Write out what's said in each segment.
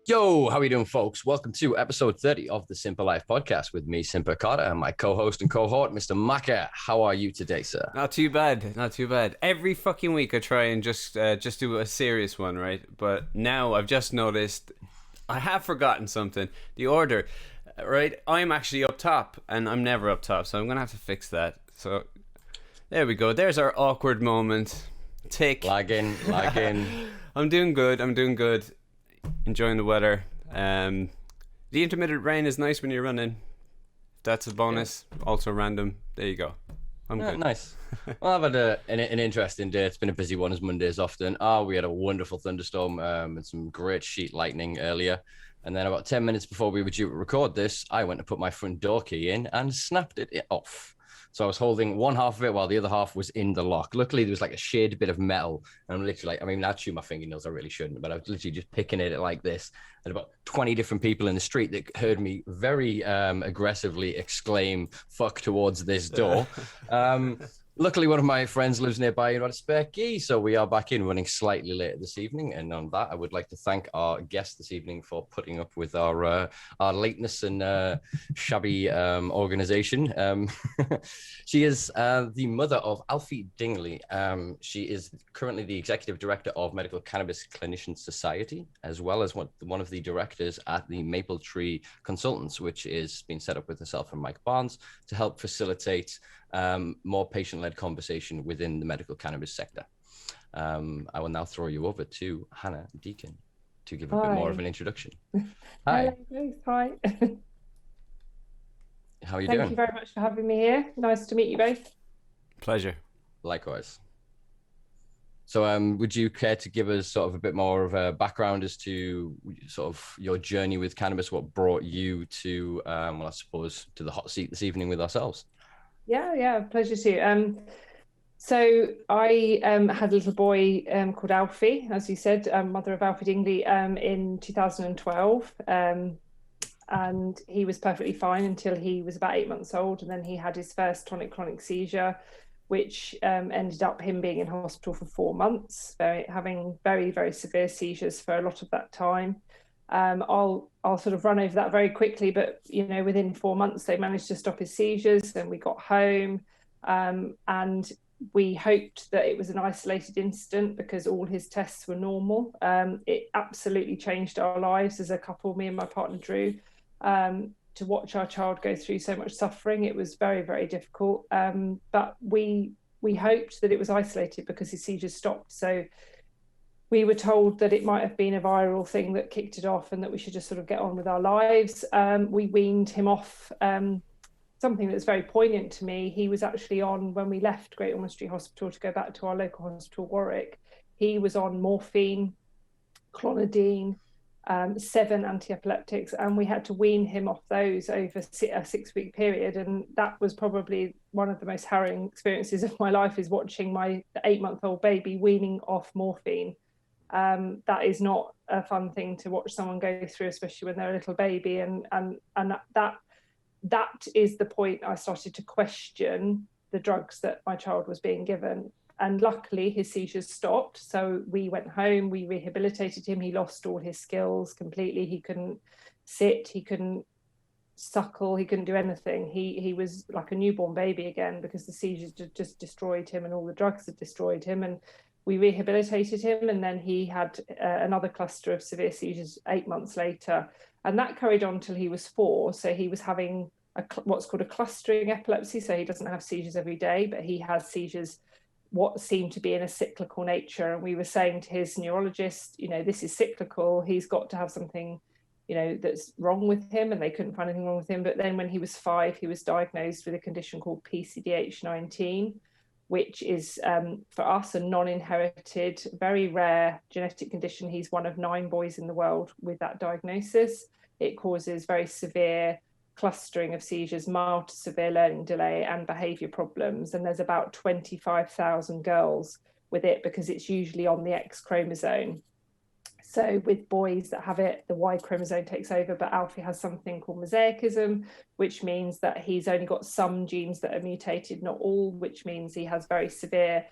Yo, how are you doing, folks? Welcome to episode 30 of the Simpa Life podcast with me, Simpa Carter, and my co-host and cohort, Mr. Maka. How are you today, sir? Not too bad, not too bad. Every fucking week I try and just do a serious one, right? But now I've just noticed I have forgotten something. The order, right? I'm actually up top, and I'm never up top, so I'm gonna have to fix that. So there we go. There's our awkward moment. Tick. Lagging. I'm doing good. Enjoying the weather. The intermittent rain is nice when you're running. That's a bonus. Yeah. Also random. There you go. I'm good. Nice. Well, I've had an interesting day. It's been a busy one, as Mondays often. We had a wonderful thunderstorm and some great sheet lightning earlier. And then about 10 minutes before we were due to record this, I went to put my front door key in and snapped it off. So I was holding one half of it while the other half was in the lock. Luckily, there was like a shaded bit of metal. And I'm literally I'd chew my fingernails. I really shouldn't. But I was literally just picking at it like this. And about 20 different people in the street that heard me very aggressively exclaim, fuck, towards this door. Luckily, one of my friends lives nearby and had a spare key, so we are back in running slightly later this evening. And on that, I would like to thank our guest this evening for putting up with our lateness and shabby organization. She is the mother of Alfie Dingley. She is currently the executive director of Medical Cannabis Clinician Society, as well as one of the directors at the Maple Tree Consultants, which is being set up with herself and Mike Barnes to help facilitate more patient-led conversation within the medical cannabis sector. I will now throw you over to Hannah Deacon to give a bit more of an introduction. Hi. Hello, hi. How are you doing? Thank you very much for having me here. Nice to meet you both. Pleasure. Likewise. So would you care to give us sort of a bit more of a background as to sort of your journey with cannabis, what brought you to, I suppose, to the hot seat this evening with ourselves? Yeah, pleasure to. So I had a little boy called Alfie, as you said, mother of Alfie Dingley, in 2012. And he was perfectly fine until he was about 8 months old. And then he had his first tonic-clonic seizure, which ended up him being in hospital for 4 months, having very, very severe seizures for a lot of that time. I'll sort of run over that very quickly, but within 4 months they managed to stop his seizures. Then we got home, and we hoped that it was an isolated incident because all his tests were normal. It absolutely changed our lives as a couple, me and my partner Drew, to watch our child go through so much suffering. It was very, very difficult, but we hoped that it was isolated because his seizures stopped. So we were told that it might have been a viral thing that kicked it off and that we should just sort of get on with our lives. We weaned him off. Something that's very poignant to me, he was actually on, when we left Great Ormond Street Hospital to go back to our local hospital, Warwick, he was on morphine, clonidine, 7 anti-epileptics, and we had to wean him off those over a 6-week period. And that was probably one of the most harrowing experiences of my life, is watching my 8-month-old baby weaning off morphine. That is not a fun thing to watch someone go through, especially when they're a little baby. And that is the point I started to question the drugs that my child was being given. And luckily his seizures stopped. So we went home, we rehabilitated him. He lost all his skills completely. He couldn't sit, he couldn't suckle, he couldn't do anything. He was like a newborn baby again because the seizures just destroyed him and all the drugs had destroyed him. And we rehabilitated him, and then he had another cluster of severe seizures 8 months later. And that carried on till he was 4. So he was having what's called a clustering epilepsy. So he doesn't have seizures every day, but he has seizures what seemed to be in a cyclical nature. And we were saying to his neurologist, this is cyclical. He's got to have something, that's wrong with him. And they couldn't find anything wrong with him. But then when he was 5, he was diagnosed with a condition called PCDH19, which is for us a non-inherited, very rare genetic condition. He's one of 9 boys in the world with that diagnosis. It causes very severe clustering of seizures, mild to severe learning delay and behaviour problems. And there's about 25,000 girls with it because it's usually on the X chromosome. So with boys that have it, the Y chromosome takes over, but Alfie has something called mosaicism, which means that he's only got some genes that are mutated, not all, which means he has very severe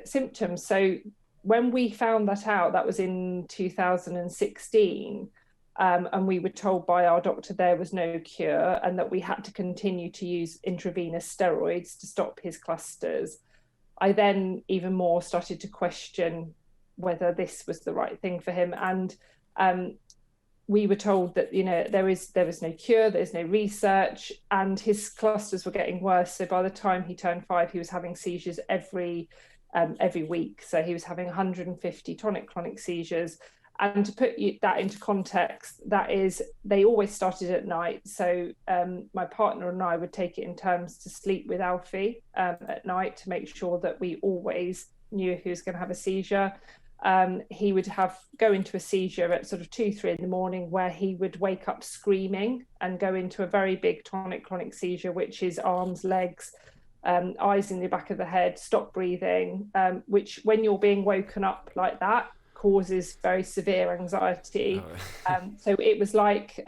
symptoms. So when we found that out, that was in 2016. And we were told by our doctor there was no cure and that we had to continue to use intravenous steroids to stop his clusters. I then even more started to question whether this was the right thing for him. And we were told that, you know, there was no cure, there's no research, and his clusters were getting worse. So by the time he turned 5, he was having seizures every week. So he was having 150 tonic-clonic seizures. And to put that into context, that is, they always started at night. So my partner and I would take it in turns to sleep with Alfie at night to make sure that we always knew if he was going to have a seizure. He would go into a seizure at sort of 2-3 in the morning, where he would wake up screaming and go into a very big tonic-clonic seizure, which is arms, legs, eyes in the back of the head, stop breathing, which when you're being woken up like that causes very severe anxiety. So it was like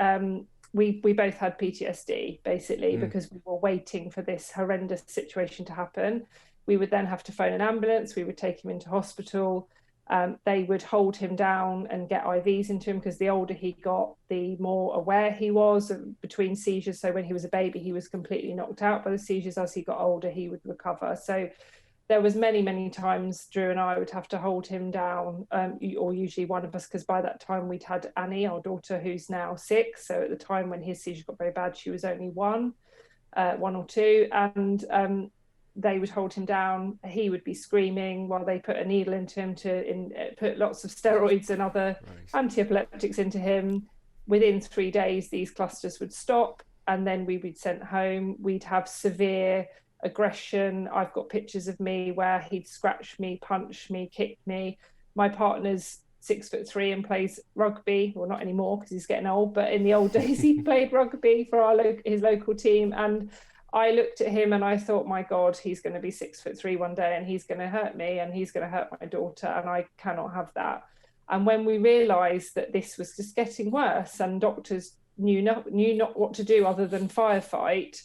we both had PTSD basically, because we were waiting for this horrendous situation to happen. We would then have to phone an ambulance, we would take him into hospital. They would hold him down and get IVs into him, because the older he got, the more aware he was between seizures. So when he was a baby, he was completely knocked out by the seizures. As he got older, he would recover. So there was many times Drew and I would have to hold him down, or usually one of us, because by that time we'd had Annie, our daughter, who's now 6. So at the time when his seizure got very bad, she was only 1 or 2. And they would hold him down. He would be screaming while they put a needle into him put lots of steroids and other anti-epileptics into him. Within 3 days, these clusters would stop, and then we would be sent home. We'd have severe aggression. I've got pictures of me where he'd scratch me, punch me, kick me. My partner's 6'3" and plays rugby. Well, not anymore because he's getting old, but in the old days he played rugby for his local team. And I looked at him and I thought, my God, he's going to be 6'3" one day, and he's going to hurt me, and he's going to hurt my daughter, and I cannot have that. And when we realised that this was just getting worse, and doctors knew not what to do other than firefight,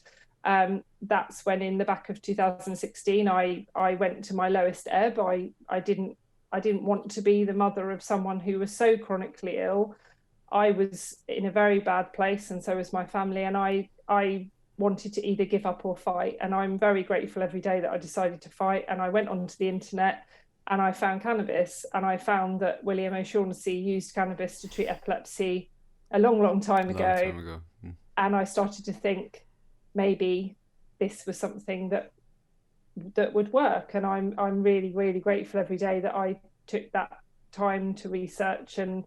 that's when, in the back of 2016, I went to my lowest ebb. I didn't want to be the mother of someone who was so chronically ill. I was in a very bad place, and so was my family, and I wanted to either give up or fight. And I'm very grateful every day that I decided to fight. And I went onto the internet and I found cannabis, and I found that William O'Shaughnessy used cannabis to treat epilepsy a long time ago. And I started to think maybe this was something that would work. And I'm really grateful every day that I took that time to research. And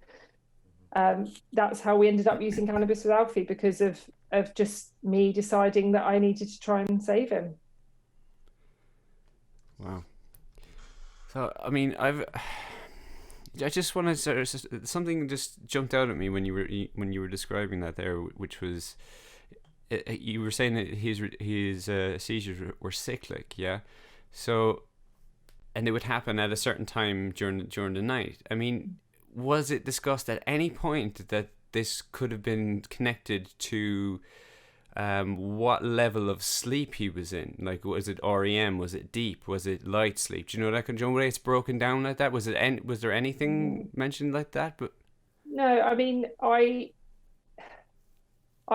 that's how we ended up using cannabis with Alfie, because of just me deciding that I needed to try and save him. Wow. So, I mean, I just want to something just jumped out at me when you were describing that there, which was, you were saying that his seizures were cyclic, yeah. So, and it would happen at a certain time during the night. I mean, was it discussed at any point that this could have been connected to what level of sleep he was in? Like, was it REM? Was it deep? Was it light sleep? Do you know that kind of way it's broken down like that? Was there anything mentioned like that? But no, I mean, I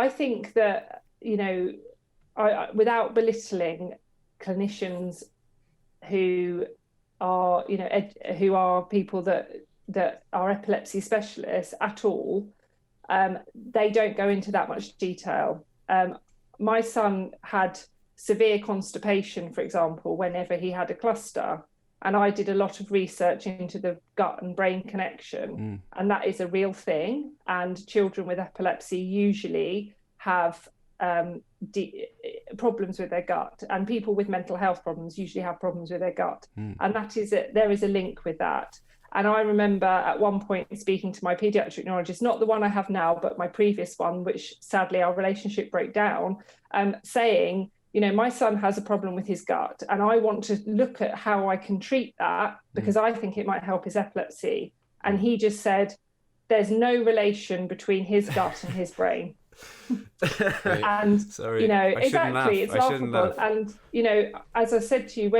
think that, you know, I without belittling clinicians who are, you know, who are people that are epilepsy specialists at all, they don't go into that much detail. My son had severe constipation, for example, whenever he had a cluster, and I did a lot of research into the gut and brain connection, and that is a real thing. And children with epilepsy usually have problems with their gut, and people with mental health problems usually have problems with their gut, and that is it. There is a link with that. And I remember at one point speaking to my pediatric neurologist, not the one I have now, but my previous one, which sadly our relationship broke down, saying, you know, my son has a problem with his gut, and I want to look at how I can treat that, because I think it might help his epilepsy. And he just said, there's no relation between his gut and his brain. And, sorry, you know, I exactly, it's laughable. And, you know, as I said to you,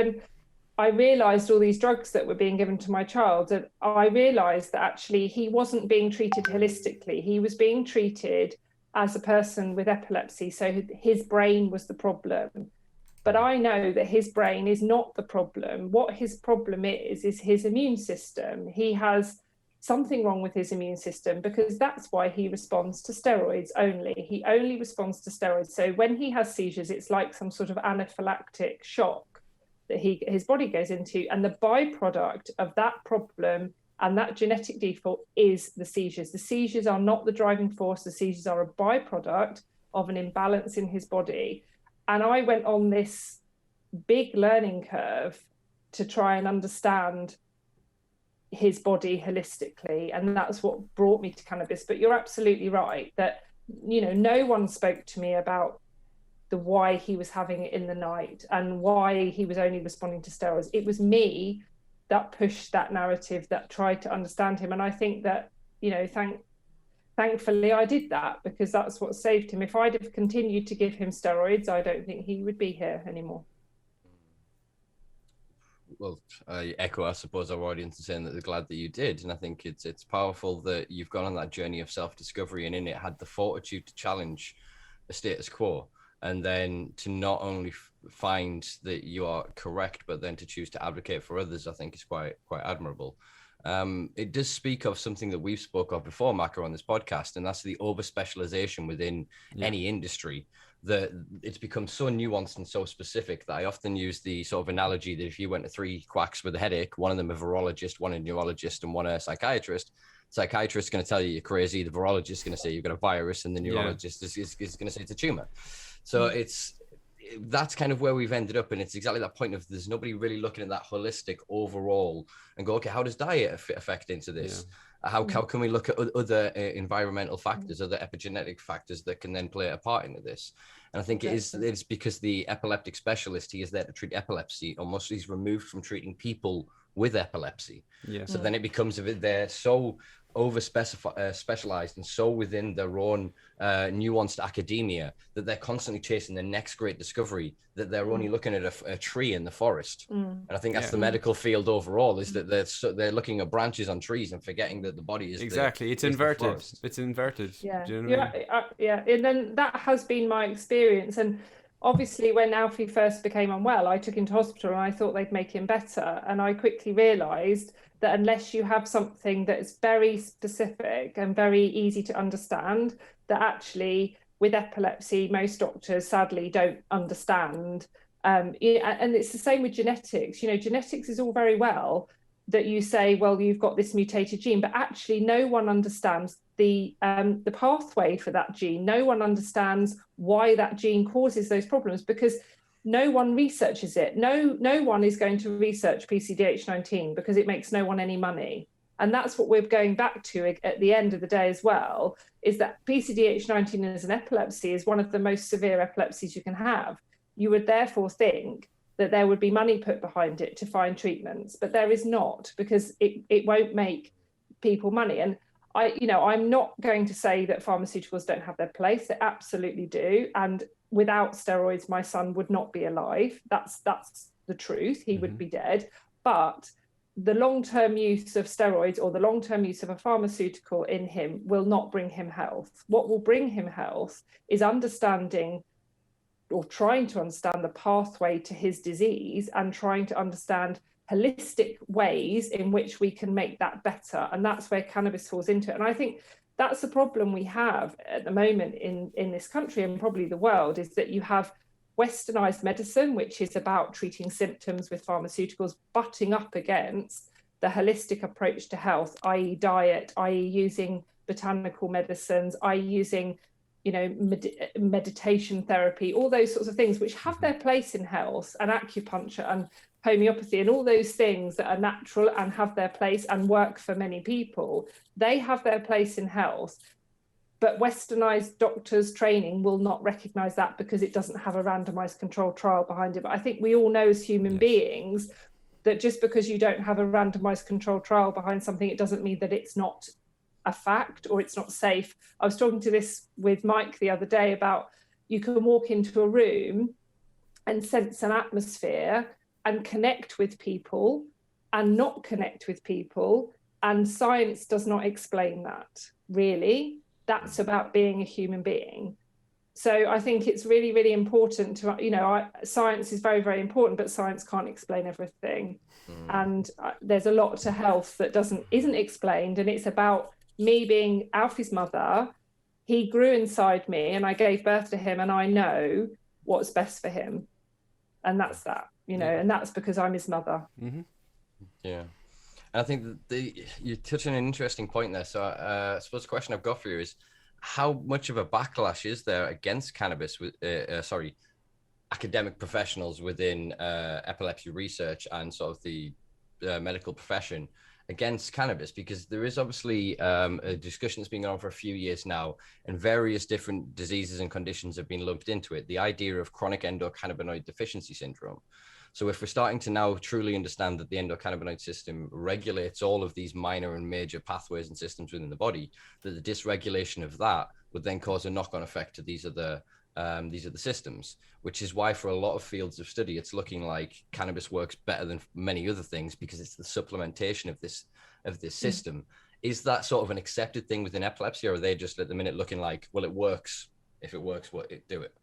I realized all these drugs that were being given to my child, and I realized that actually he wasn't being treated holistically. He was being treated as a person with epilepsy. So his brain was the problem. But I know that his brain is not the problem. What his problem is his immune system. He has something wrong with his immune system, because that's why he responds to steroids only. He only responds to steroids. So when he has seizures, it's like some sort of anaphylactic shock that his body goes into. And the byproduct of that problem and that genetic default is the seizures. The seizures are not the driving force. The seizures are a byproduct of an imbalance in his body. And I went on this big learning curve to try and understand his body holistically. And that's what brought me to cannabis. But you're absolutely right that, no one spoke to me about the why he was having it in the night and why he was only responding to steroids. It was me that pushed that narrative, that tried to understand him. And I think that, thankfully I did that, because that's what saved him. If I'd have continued to give him steroids, I don't think he would be here anymore. Well, I echo, I suppose, our audience in saying that they're glad that you did. And I think it's powerful that you've gone on that journey of self-discovery, and in it had the fortitude to challenge the status quo, and then to not only find that you are correct, but then to choose to advocate for others, I think is quite admirable. It does speak of something that we've spoke of before, Maka, on this podcast, and that's the over-specialization within any industry, that it's become so nuanced and so specific that I often use the sort of analogy that if you went to 3 quacks with a headache, one of them a virologist, one a neurologist, and one a psychiatrist, psychiatrist is going to tell you you're crazy, the virologist is going to say you've got a virus, and the neurologist is going to say it's a tumor. So that's kind of where we've ended up. And it's exactly that point of there's nobody really looking at that holistic overall and go, okay, how does diet affect into this? How can we look at other environmental factors, other epigenetic factors that can then play a part into this? And I think it's because the epileptic specialist, he is there to treat epilepsy. Almost he's removed from treating people with epilepsy. So then it becomes they're so specialized and so within their own nuanced academia that they're constantly chasing the next great discovery, that they're only looking at a tree in the forest. And I think that's the medical field overall, is that they're looking at branches on trees and forgetting that the body is it's inverted. It's inverted. And then that has been my experience. And obviously when Alfie first became unwell, I took him to hospital and I thought they'd make him better, and I quickly realized that unless you have something that is very specific and very easy to understand, that actually with epilepsy, most doctors sadly don't understand. And it's the same with genetics. Genetics is all very well that you say, well, you've got this mutated gene, but actually no one understands the pathway for that gene. No one understands why that gene causes those problems, because no one researches it. No one is going to research PCDH19 because it makes no one any money. And that's what we're going back to at the end of the day as well, is that PCDH19 as an epilepsy is one of the most severe epilepsies you can have. You would therefore think that there would be money put behind it to find treatments, but there is not, because it won't make people money. And I'm not going to say that pharmaceuticals don't have their place. They absolutely do. And without steroids, my son would not be alive. That's the truth. He would be dead. But the long-term use of steroids or the long-term use of a pharmaceutical in him will not bring him health. What will bring him health is understanding, or trying to understand, the pathway to his disease, and trying to understand holistic ways in which we can make that better. And that's where cannabis falls into it. And I think that's the problem we have at the moment in this country, and probably the world, is that you have westernized medicine, which is about treating symptoms with pharmaceuticals, butting up against the holistic approach to health, i.e. diet, i.e. using botanical medicines, i.e. using meditation therapy, all those sorts of things which have their place in health, and acupuncture and homeopathy and all those things that are natural and have their place and work for many people. They have their place in health, but westernized doctors' training will not recognize that because it doesn't have a randomized controlled trial behind it. But I think we all know as human beings that just because you don't have a randomized controlled trial behind something, it doesn't mean that it's not a fact or it's not safe. I was talking to this with Mike the other day about, you can walk into a room and sense an atmosphere, and connect with people and not connect with people. And science does not explain that, really. That's about being a human being. So I think it's really, really important to, science is very, very important, but science can't explain everything. And there's a lot to health that isn't explained. And it's about me being Alfie's mother. He grew inside me and I gave birth to him, and I know what's best for him. And that's that, and that's because I'm his mother. Mm-hmm. Yeah. And I think you touched on an interesting point there. So I suppose the question I've got for you is, how much of a backlash is there against cannabis with, academic professionals within epilepsy research and sort of the medical profession against cannabis? Because there is obviously a discussion that's been going on for a few years now, and various different diseases and conditions have been lumped into it. The idea of chronic endocannabinoid deficiency syndrome. So if we're starting to now truly understand that the endocannabinoid system regulates all of these minor and major pathways and systems within the body, that the dysregulation of that would then cause a knock-on effect to these other systems, which is why for a lot of fields of study, it's looking like cannabis works better than many other things because it's the supplementation of this system. Is that sort of an accepted thing within epilepsy, or are they just at the minute looking like, well, it works. If it works, do it?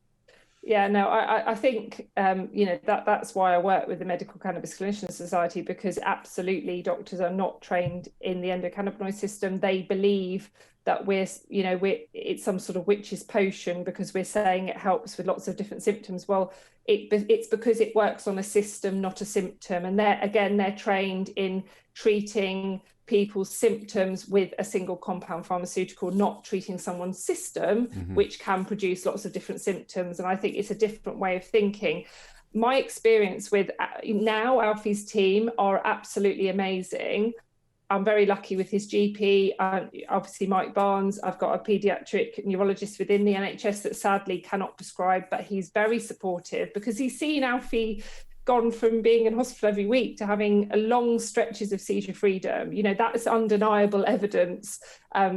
Yeah, no, I think, that's why I work with the Medical Cannabis Clinicians Society, because absolutely doctors are not trained in the endocannabinoid system. They believe that it's some sort of witch's potion because we're saying it helps with lots of different symptoms. Well, it's because it works on a system, not a symptom. And they're trained in treating people's symptoms with a single compound pharmaceutical, not treating someone's system, which can produce lots of different symptoms. And I think it's a different way of thinking. My experience with now Alfie's team are absolutely amazing. I'm very lucky with his GP, obviously Mike Barnes. I've got a paediatric neurologist within the NHS that sadly cannot prescribe, but he's very supportive because he's seen Alfie gone from being in hospital every week to having long stretches of seizure freedom. That's undeniable evidence.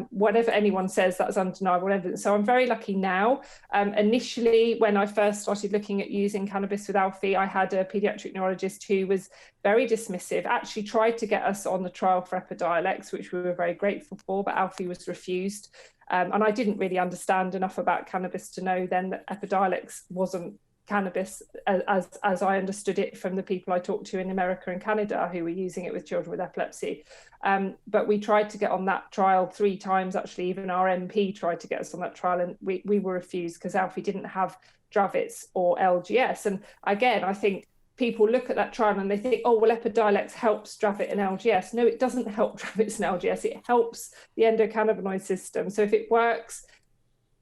Whatever anyone says, that's undeniable evidence. So I'm very lucky now. Initially, when I first started looking at using cannabis with Alfie, I had a paediatric neurologist who was very dismissive, actually tried to get us on the trial for Epidiolex, which we were very grateful for, but Alfie was refused. And I didn't really understand enough about cannabis to know then that Epidiolex wasn't cannabis as I understood it from the people I talked to in America and Canada who were using it with children with epilepsy. But we tried to get on that trial 3 times, actually. Even our MP tried to get us on that trial, and we were refused because Alfie didn't have Dravet's or LGS. And again, I think people look at that trial and they think, oh, well, Epidiolex helps Dravet and LGS. No, it doesn't help Dravet's and LGS. It helps the endocannabinoid system. So if it works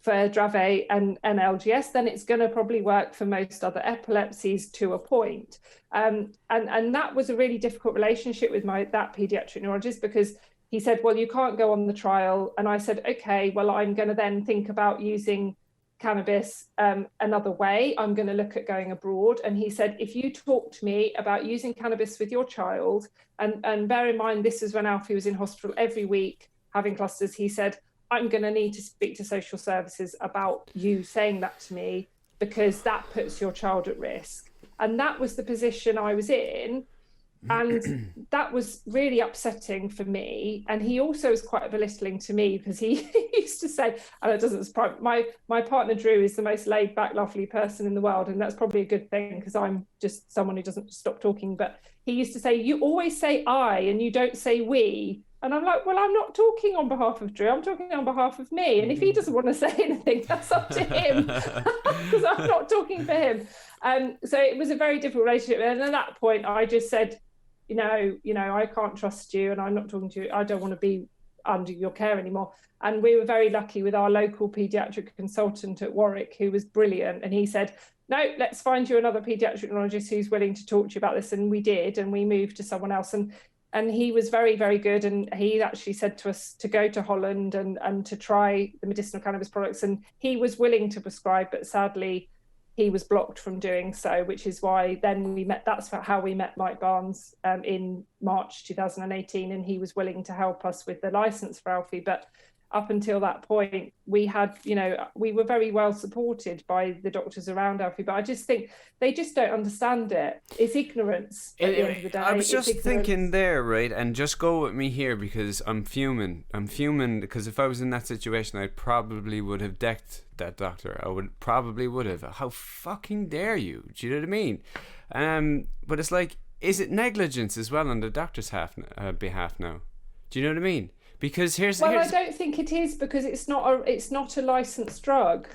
for Dravet and LGS, then it's going to probably work for most other epilepsies to a point. And that was a really difficult relationship with that paediatric neurologist, because he said, well, you can't go on the trial. And I said, okay, well, I'm going to then think about using cannabis another way. I'm going to look at going abroad. And he said, if you talk to me about using cannabis with your child, and bear in mind, this is when Alfie was in hospital every week having clusters, he said, I'm going to need to speak to social services about you saying that to me, because that puts your child at risk. And that was the position I was in. And that was really upsetting for me. And he also was quite belittling to me, because he used to say, and it doesn't surprise my partner Drew is the most laid back, lovely person in the world. And that's probably a good thing, because I'm just someone who doesn't stop talking. But he used to say, you always say I and you don't say we. And I'm like, well, I'm not talking on behalf of Drew. I'm talking on behalf of me. And if he doesn't want to say anything, that's up to him, because I'm not talking for him. So it was a very difficult relationship. And at that point, I just said, I can't trust you, and I'm not talking to you. I don't want to be under your care anymore. And we were very lucky with our local paediatric consultant at Warwick, who was brilliant. And he said, no, let's find you another paediatric neurologist who's willing to talk to you about this. And we did, and we moved to someone else. And he was very, very good. And he actually said to us to go to Holland and to try the medicinal cannabis products. And he was willing to prescribe, but sadly, he was blocked from doing so, which is why then we met. That's how we met Mike Barnes in March 2018. And he was willing to help us with the license for Alfie. But up until that point, we had, we were very well supported by the doctors around Alfie, but I just think they just don't understand it. It's ignorance at the end of the day. I was just thinking there, right, and just go with me here because I'm fuming because if I was in that situation, I probably would have decked that doctor. Probably would have. How fucking dare you? Do you know what I mean? But it's like, is it negligence as well on the doctor's behalf now? Do you know what I mean? Because here's I don't think it is, because it's not a licensed drug.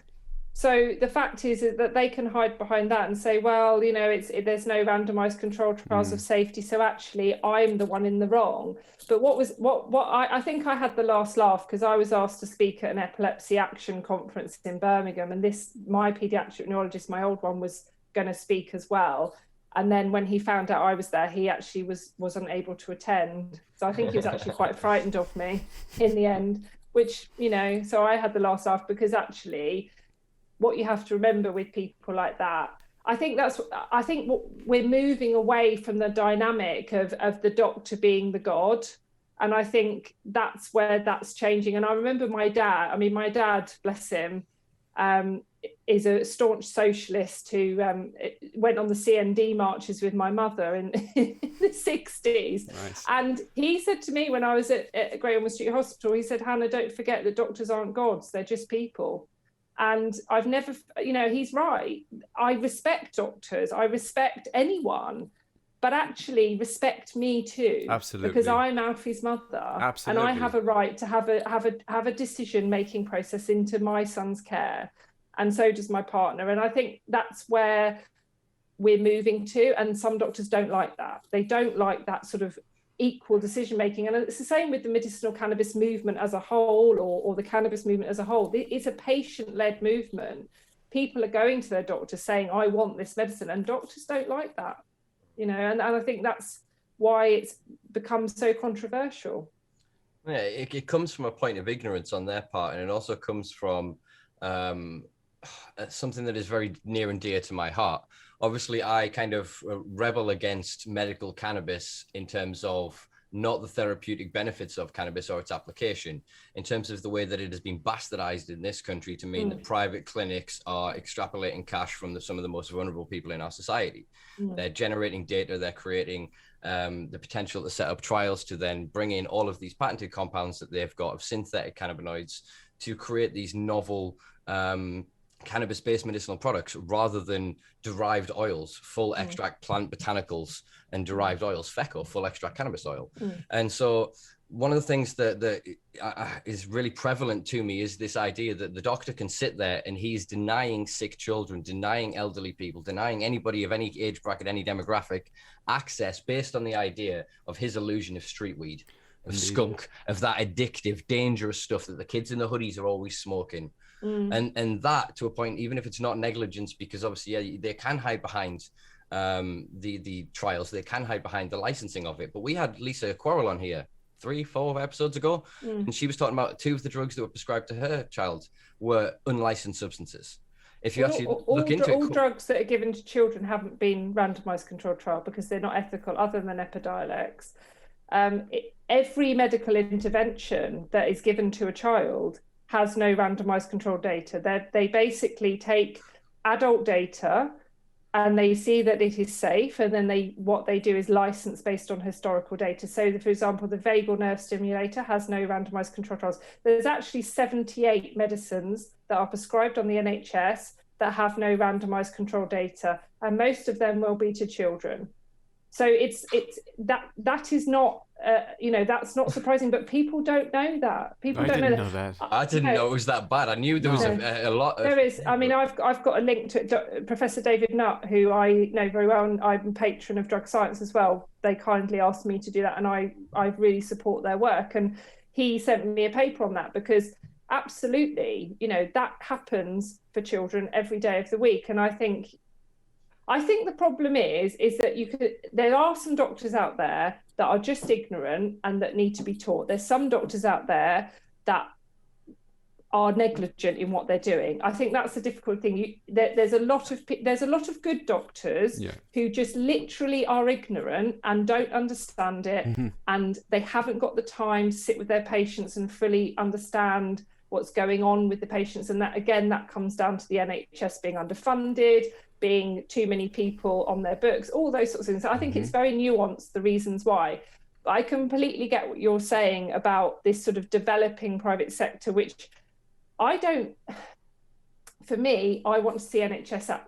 So the fact is that they can hide behind that and say, well, there's no randomized controlled trials of safety, so actually I'm the one in the wrong. But I think I had the last laugh because I was asked to speak at an epilepsy action conference in Birmingham, and my pediatric neurologist, my old one, was going to speak as well. And then when he found out I was there, he actually wasn't able to attend. So I think he was actually quite frightened of me in the end, which, so I had the last laugh, because actually what you have to remember with people like that, I think we're moving away from the dynamic of the doctor being the god. And I think that's where that's changing. And I remember my dad, bless him, is a staunch socialist who went on the CND marches with my mother in the 60s. Nice. And he said to me when I was at Great Ormond Street Hospital, he said, Hannah, don't forget that doctors aren't gods, they're just people. And I've never, he's right. I respect doctors, I respect anyone, but actually respect me too. Absolutely. Because I'm Alfie's mother. Absolutely. And I have a right to have a decision-making process into my son's care. And so does my partner. And I think that's where we're moving to. And some doctors don't like that. They don't like that sort of equal decision-making. And it's the same with the medicinal cannabis movement as a whole, or the cannabis movement as a whole. It's a patient-led movement. People are going to their doctor saying, I want this medicine. And doctors don't like that, and I think that's why it's become so controversial. Yeah, it comes from a point of ignorance on their part. And it also comes from something that is very near and dear to my heart. Obviously, I kind of rebel against medical cannabis in terms of not the therapeutic benefits of cannabis or its application, in terms of the way that it has been bastardized in this country to mean that private clinics are extrapolating cash from some of the most vulnerable people in our society. They're generating data, they're creating the potential to set up trials to then bring in all of these patented compounds that they've got of synthetic cannabinoids to create these novel cannabis-based medicinal products rather than derived oils, full extract plant botanicals, and derived oils, FECO, full extract cannabis oil. And so one of the things that is really prevalent to me is this idea that the doctor can sit there and he's denying sick children, denying elderly people, denying anybody of any age bracket, any demographic access based on the idea of his illusion of street weed, of skunk, of that addictive, dangerous stuff that the kids in the hoodies are always smoking. And that, to a point, even if it's not negligence, because obviously they can hide behind the trials, they can hide behind the licensing of it. But we had Lisa Quarrel on here 3-4 episodes ago, and she was talking about 2 of the drugs that were prescribed to her child were unlicensed substances. If you actually look into all drugs that are given to children haven't been randomized controlled trial because they're not ethical, other than Epidiolex. Every medical intervention that is given to a child has no randomized controlled data. They basically take adult data and they see that it is safe, and then what they do is license based on historical data. So, for example, the vagal nerve stimulator has no randomized controlled trials. There's actually 78 medicines that are prescribed on the NHS that have no randomized controlled data, and most of them will be to children. So that is not that's not surprising, but people don't know that. People don't know that. I didn't know it was that bad. I knew there was a lot. There is. I mean, I've got a link to Professor David Nutt, who I know very well, and I'm a patron of drug science as well. They kindly asked me to do that, and I really support their work. And he sent me a paper on that, because absolutely, that happens for children every day of the week. And I think the problem is that there are some doctors out there that are just ignorant and that need to be taught. There's some doctors out there that are negligent in what they're doing. I think that's the difficult thing. There's a lot of good doctors who just literally are ignorant and don't understand it, and they haven't got the time to sit with their patients and fully understand what's going on with the patients. And that, again, that comes down to the NHS being underfunded, being too many people on their books, all those sorts of things. So I think it's very nuanced, the reasons why. But I completely get what you're saying about this sort of developing private sector, which for me, I want to see NHS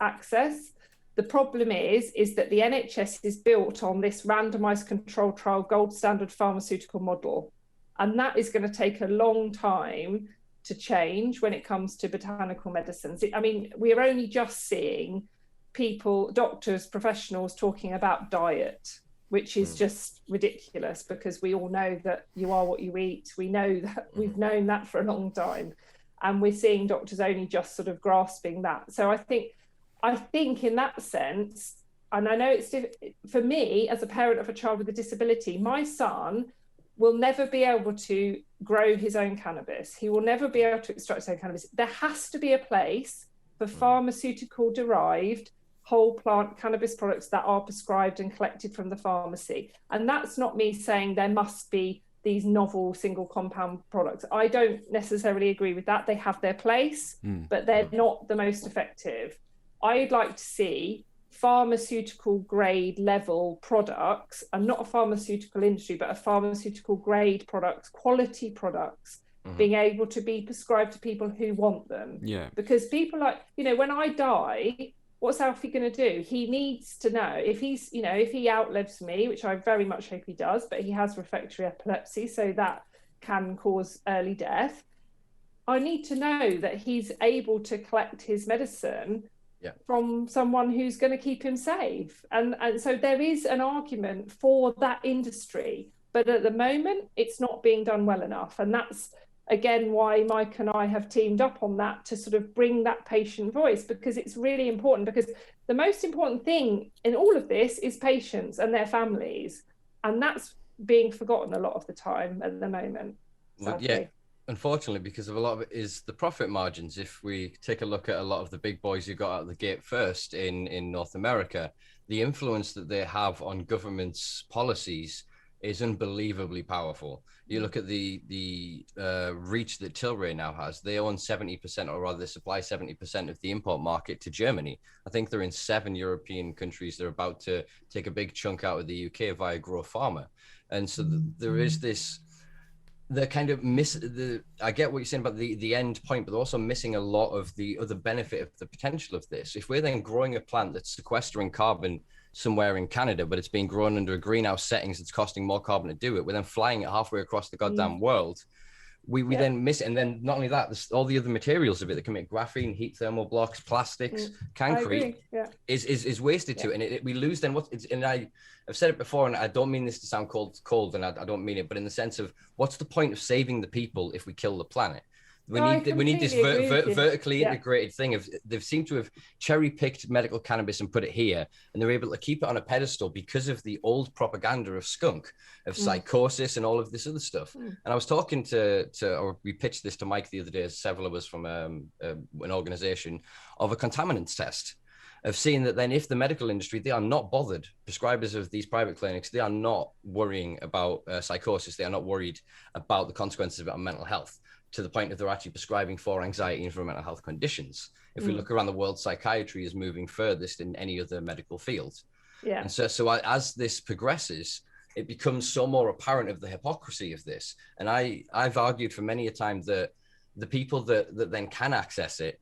access. The problem is that the NHS is built on this randomized controlled trial gold standard pharmaceutical model. And that is going to take a long time to change when it comes to botanical medicines. I mean, we're only just seeing people, doctors, professionals talking about diet, which is just ridiculous, because we all know that you are what you eat. We know that, we've known that for a long time, and we're seeing doctors only just sort of grasping that. So I think in that sense, and I know it's for me as a parent of a child with a disability, my son will never be able to grow his own cannabis. He will never be able to extract his own cannabis. There has to be a place for pharmaceutical derived whole plant cannabis products that are prescribed and collected from the pharmacy. And that's not me saying there must be these novel single compound products. I don't necessarily agree with that. They have their place, but they're not the most effective. I'd like to see pharmaceutical grade level products, and not a pharmaceutical industry, but a pharmaceutical grade products, quality products, being able to be prescribed to people who want them. Yeah. Because people like, when I die, what's Alfie going to do? He needs to know if he outlives me, which I very much hope he does, but he has refractory epilepsy, so that can cause early death. I need to know that he's able to collect his medicine from someone who's going to keep him safe. And so there is an argument for that industry, but at the moment it's not being done well enough. And that's, again, why Mike and I have teamed up on that, to sort of bring that patient voice, because it's really important. Because the most important thing in all of this is patients and their families. And that's being forgotten a lot of the time at the moment. Well, yeah, unfortunately, because of a lot of it is the profit margins. If we take a look at a lot of the big boys who got out of the gate first in North America, the influence that they have on government's policies is unbelievably powerful. You look at the reach that Tilray now has. They own 70%, or rather they supply 70% of the import market to Germany. I think they're in 7 European countries. They're about to take a big chunk out of the UK via Grow Pharma. And so there is this, the kind of I get what you're saying about the end point, but they're also missing a lot of the other benefit of the potential of this. If we're then growing a plant that's sequestering carbon somewhere in Canada, but it's being grown under a greenhouse settings, it's costing more carbon to do it, we're then flying it halfway across the goddamn world. We then miss it. And then not only that, there's all the other materials of it that can make graphene, heat thermal blocks, plastics, concrete is wasted to it. And we lose then and I've said it before, and I don't mean this to sound cold, and I don't mean it, but in the sense of, what's the point of saving the people if we kill the planet? We need this vertically integrated thing. They've seemed to have cherry-picked medical cannabis and put it here, and they're able to keep it on a pedestal because of the old propaganda of skunk, of psychosis, and all of this other stuff. And I was talking or we pitched this to Mike the other day, as several of us from an organization, of a contaminants test, of seeing that then if the medical industry, they are not bothered, prescribers of these private clinics, they are not worrying about psychosis, they are not worried about the consequences of it on mental health, to the point that they're actually prescribing for anxiety and for mental health conditions. If we look around the world, psychiatry is moving furthest in any other medical field. Yeah. And so as this progresses, it becomes so more apparent of the hypocrisy of this. And I've argued for many a time that the people that then can access it,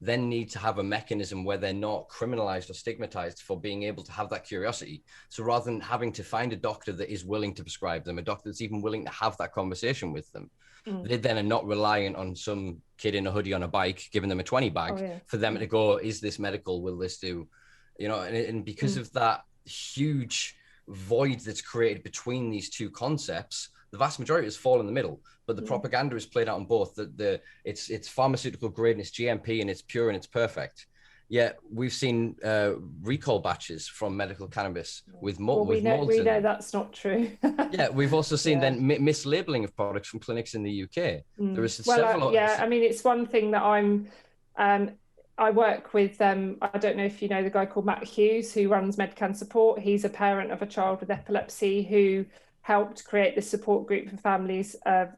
then need to have a mechanism where they're not criminalized or stigmatized for being able to have that curiosity. So rather than having to find a doctor that is willing to prescribe them, a doctor that's even willing to have that conversation with them, they then are not reliant on some kid in a hoodie on a bike giving them a 20 bag for them to go, is this medical? Will this do? And because of that huge void that's created between these two concepts, the vast majority has fallen in the middle, but the propaganda is played out on both. It's pharmaceutical grade and it's GMP and it's pure and it's perfect. Yet we've seen recall batches from medical cannabis with Well, we molds in know them. that's not true. Yeah, we've also seen Yeah. then mislabeling of products from clinics in the UK. There is Well, several. I mean, it's one thing that I work with. I don't know if you know the guy called Matt Hughes who runs MedCan Support. He's a parent of a child with epilepsy who helped create this support group for families of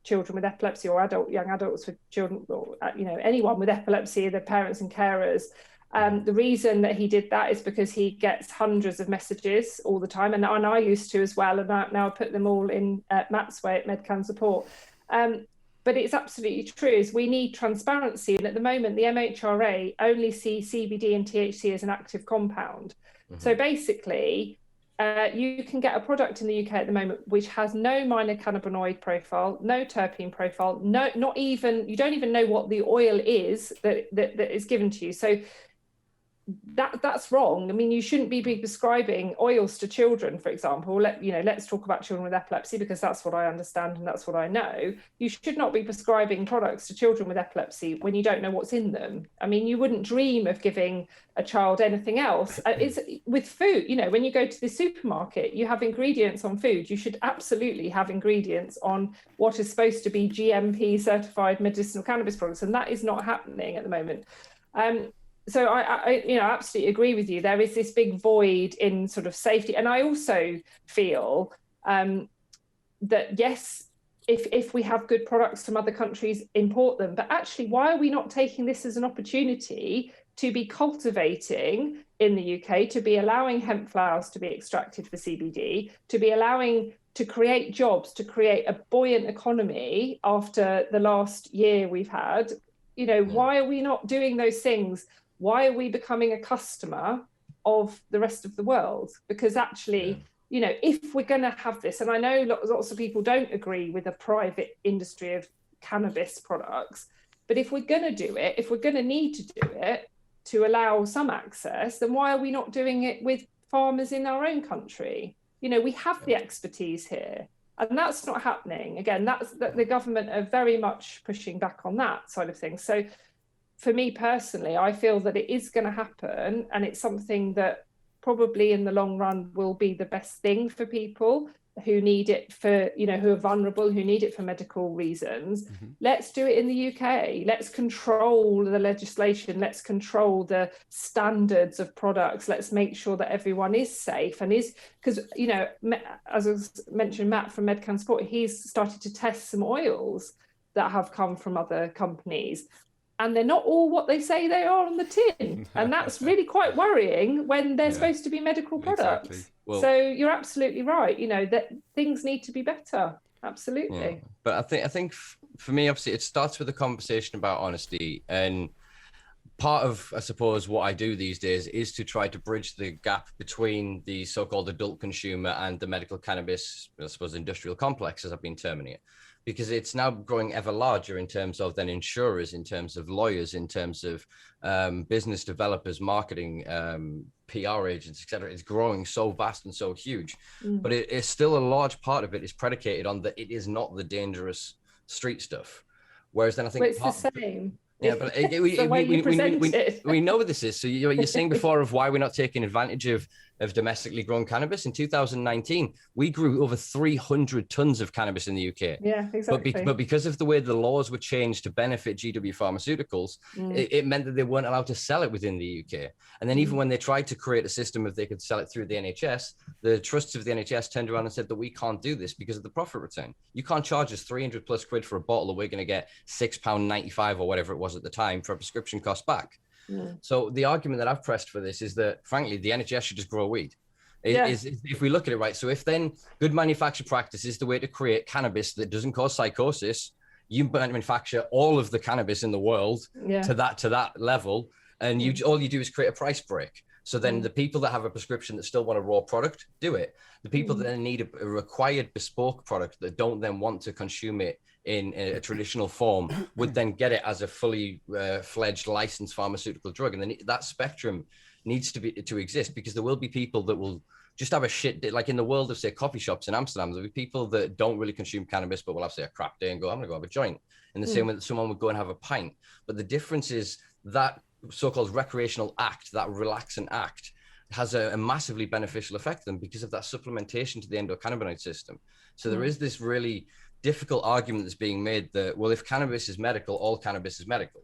children with epilepsy or young adults with children, or anyone with epilepsy, their parents and carers. The reason that he did that is because he gets hundreds of messages all the time, and I used to as well, and now I put them all in Matt's way at MedCan Support. But it's absolutely true, is we need transparency, and at the moment the MHRA only see CBD and THC as an active compound. So basically, you can get a product in the UK at the moment which has no minor cannabinoid profile, no terpene profile, not even, you don't even know what the oil is that is given to you. So that's wrong. I mean, you shouldn't be prescribing oils to children, for example. Let's talk about children with epilepsy, because that's what I understand and that's what I know. You should not be prescribing products to children with epilepsy when you don't know what's in them. I mean, you wouldn't dream of giving a child anything else. It's with food, when you go to the supermarket, you have ingredients on food. You should absolutely have ingredients on what is supposed to be GMP certified medicinal cannabis products, and that is not happening at the moment. So I absolutely agree with you. There is this big void in sort of safety. And I also feel that, yes, if we have good products from other countries, import them. But actually, why are we not taking this as an opportunity to be cultivating in the UK, to be allowing hemp flowers to be extracted for CBD, to be allowing to create jobs, to create a buoyant economy after the last year we've had? Why are we not doing those things? Why are we becoming a customer of the rest of the world? Because actually, if we're going to have this, and I know lots of people don't agree with a private industry of cannabis products, but if we're going to do it, if we're going to need to do it to allow some access, then why are we not doing it with farmers in our own country? We have the expertise here, and that's not happening. Again, the government are very much pushing back on that side of things. So for me personally, I feel that it is going to happen, and it's something that probably in the long run will be the best thing for people who need it for, who are vulnerable, who need it for medical reasons. Let's do it in the UK. Let's control the legislation. Let's control the standards of products. Let's make sure that everyone is safe and is, because, as I mentioned, Matt from MedCan Support, he's started to test some oils that have come from other companies, and they're not all what they say they are on the tin. And that's really quite worrying when they're supposed to be medical products. Exactly. Well, so you're absolutely right. That things need to be better. Absolutely. Yeah. But I think for me, obviously, it starts with a conversation about honesty. And part of, I suppose, what I do these days is to try to bridge the gap between the so-called adult consumer and the medical cannabis, I suppose, industrial complex, as I've been terming it. Because it's now growing ever larger in terms of then insurers, in terms of lawyers, in terms of business developers, marketing, PR agents, etc. It's growing so vast and so huge, but it's still a large part of it is predicated on that it is not the dangerous street stuff. Whereas then I think it's the same. Yeah, but we know what this is. So you're saying before of why we're not taking advantage of domestically grown cannabis. In 2019, we grew over 300 tons of cannabis in the UK. Yeah, exactly. But because of the way the laws were changed to benefit GW Pharmaceuticals, it meant that they weren't allowed to sell it within the UK. And then even when they tried to create a system of they could sell it through the NHS, the trusts of the NHS turned around and said that we can't do this because of the profit return. You can't charge us 300 plus quid for a bottle, or we're going to get £6.95 or whatever it was at the time for a prescription cost back. So the argument that I've pressed for this is that, frankly, the NHS should just grow weed. If we look at it right. So if then good manufacture practice is the way to create cannabis that doesn't cause psychosis, you manufacture all of the cannabis in the world to that level, and all you do is create a price break. So then the people that have a prescription that still want a raw product, do it. The people that then need a required bespoke product that don't then want to consume it in a traditional form would then get it as a fully fledged licensed pharmaceutical drug. And then that spectrum needs to exist, because there will be people that will just have a shit, like in the world of, say, coffee shops in Amsterdam, there'll be people that don't really consume cannabis, but will have, say, a crap day and go, I'm going to go have a joint. In the same way that someone would go and have a pint. But the difference is that so-called recreational act, that relaxant act, has a massively beneficial effect on them because of that supplementation to the endocannabinoid system. So there is this really difficult argument that's being made that, well, if cannabis is medical, all cannabis is medical.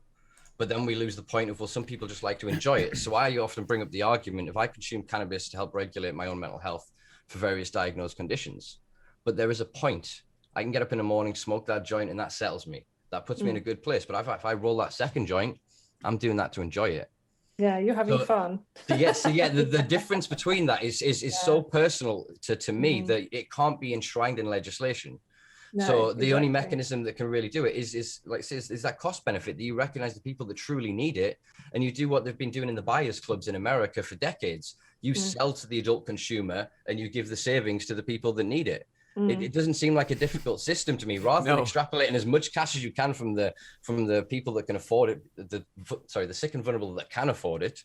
But then we lose the point of, well, some people just like to enjoy it. So I often bring up the argument, if I consume cannabis to help regulate my own mental health for various diagnosed conditions, but there is a point. I can get up in the morning, smoke that joint, and that settles me. That puts me in a good place. But if I roll that second joint, I'm doing that to enjoy it. Yeah, you're having fun. The difference between that is so personal to me that it can't be enshrined in legislation. No, so the only mechanism that can really do it is that cost benefit, that you recognize the people that truly need it, and you do what they've been doing in the buyers clubs in America for decades. You sell to the adult consumer and you give the savings to the people that need it. It doesn't seem like a difficult system to me. Rather than extrapolating as much cash as you can from the people that can afford it, the sick and vulnerable that can afford it,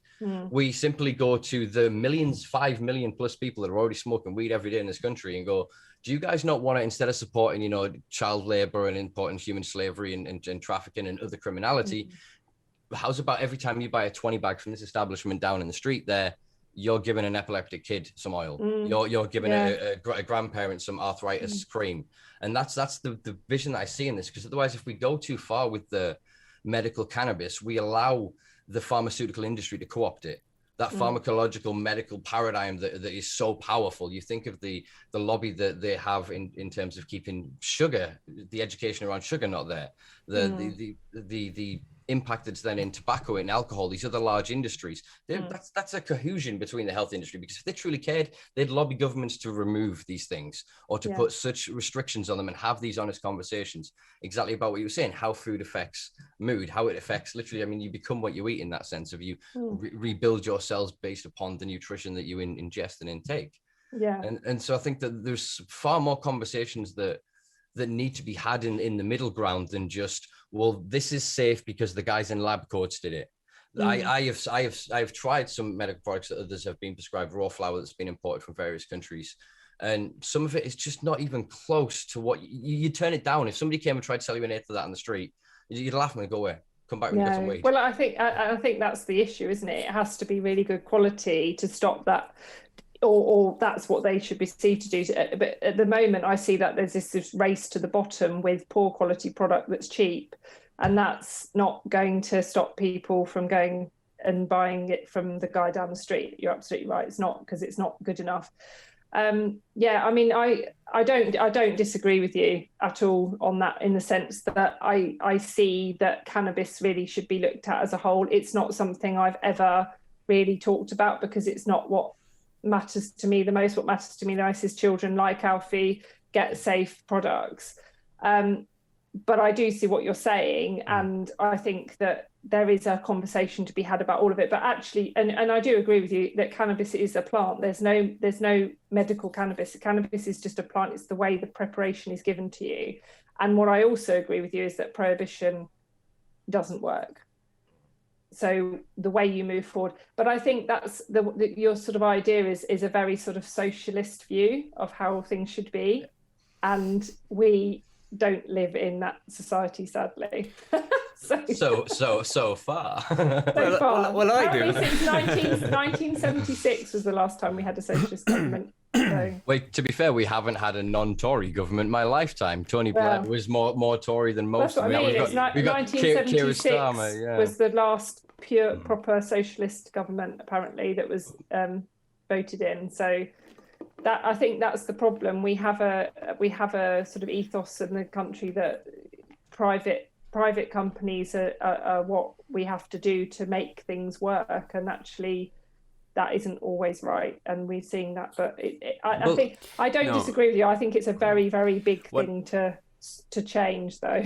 we simply go to the millions, 5 million plus people that are already smoking weed every day in this country and go, do you guys not want to, instead of supporting, child labor and importing human slavery and trafficking and other criminality, how's about every time you buy a 20 bag from this establishment down in the street there, you're giving an epileptic kid some oil. You're giving a grandparent some arthritis cream. And that's the vision that I see in this, because otherwise, if we go too far with the medical cannabis, we allow the pharmaceutical industry to co-opt it. That pharmacological medical paradigm that is so powerful. You think of the lobby that they have in terms of keeping sugar, the education around sugar not there, the impact that's then in tobacco and alcohol, these other large industries. That's a cohesion between the health industry, because if they truly cared, they'd lobby governments to remove these things or to put such restrictions on them and have these honest conversations exactly about what you were saying, how food affects mood, how it affects literally, I mean, you become what you eat in that sense of you rebuild your cells based upon the nutrition that you ingest and intake. And so I think that there's far more conversations that need to be had in the middle ground than just, well, this is safe because the guys in lab coats did it. I have tried some medical products that others have been prescribed, raw flour that's been imported from various countries, and some of it is just not even close to what you turn it down. If somebody came and tried to sell you an eighth of that on the street, you'd laugh and go, away, come back when you got some weed. Well, I think that's the issue, isn't it? It has to be really good quality to stop that. Or that's what they should be seen to do. But at the moment, I see that there's this race to the bottom with poor quality product that's cheap, and that's not going to stop people from going and buying it from the guy down the street. You're absolutely right. It's not, because it's not good enough. I mean, I don't disagree with you at all on that, in the sense that I see that cannabis really should be looked at as a whole. It's not something I've ever really talked about, because it's not what matters to me the most. What matters to me the most is children like Alfie get safe products. But I do see what you're saying, and I think that there is a conversation to be had about all of it. But actually, and I do agree with you that cannabis is a plant. There's no medical cannabis. Cannabis is just a plant. It's the way the preparation is given to you. And what I also agree with you is that prohibition doesn't work. So the way you move forward, but I think that's your sort of idea is a very sort of socialist view of how things should be, and we don't live in that society, sadly. so far. Well, I do. Since 1976 was the last time we had a socialist government. So. Wait, to be fair, we haven't had a non-Tory government in my lifetime. Tony Blair was more Tory than most. That's what I mean. We got 1976 was the last pure proper socialist government, apparently, that was voted in. So that, I think that's the problem. We have a sort of ethos in the country that private companies are what we have to do to make things work, and actually that isn't always right, and we're seeing that. But I think I don't disagree with you. I think it's a very, very big thing to change, though.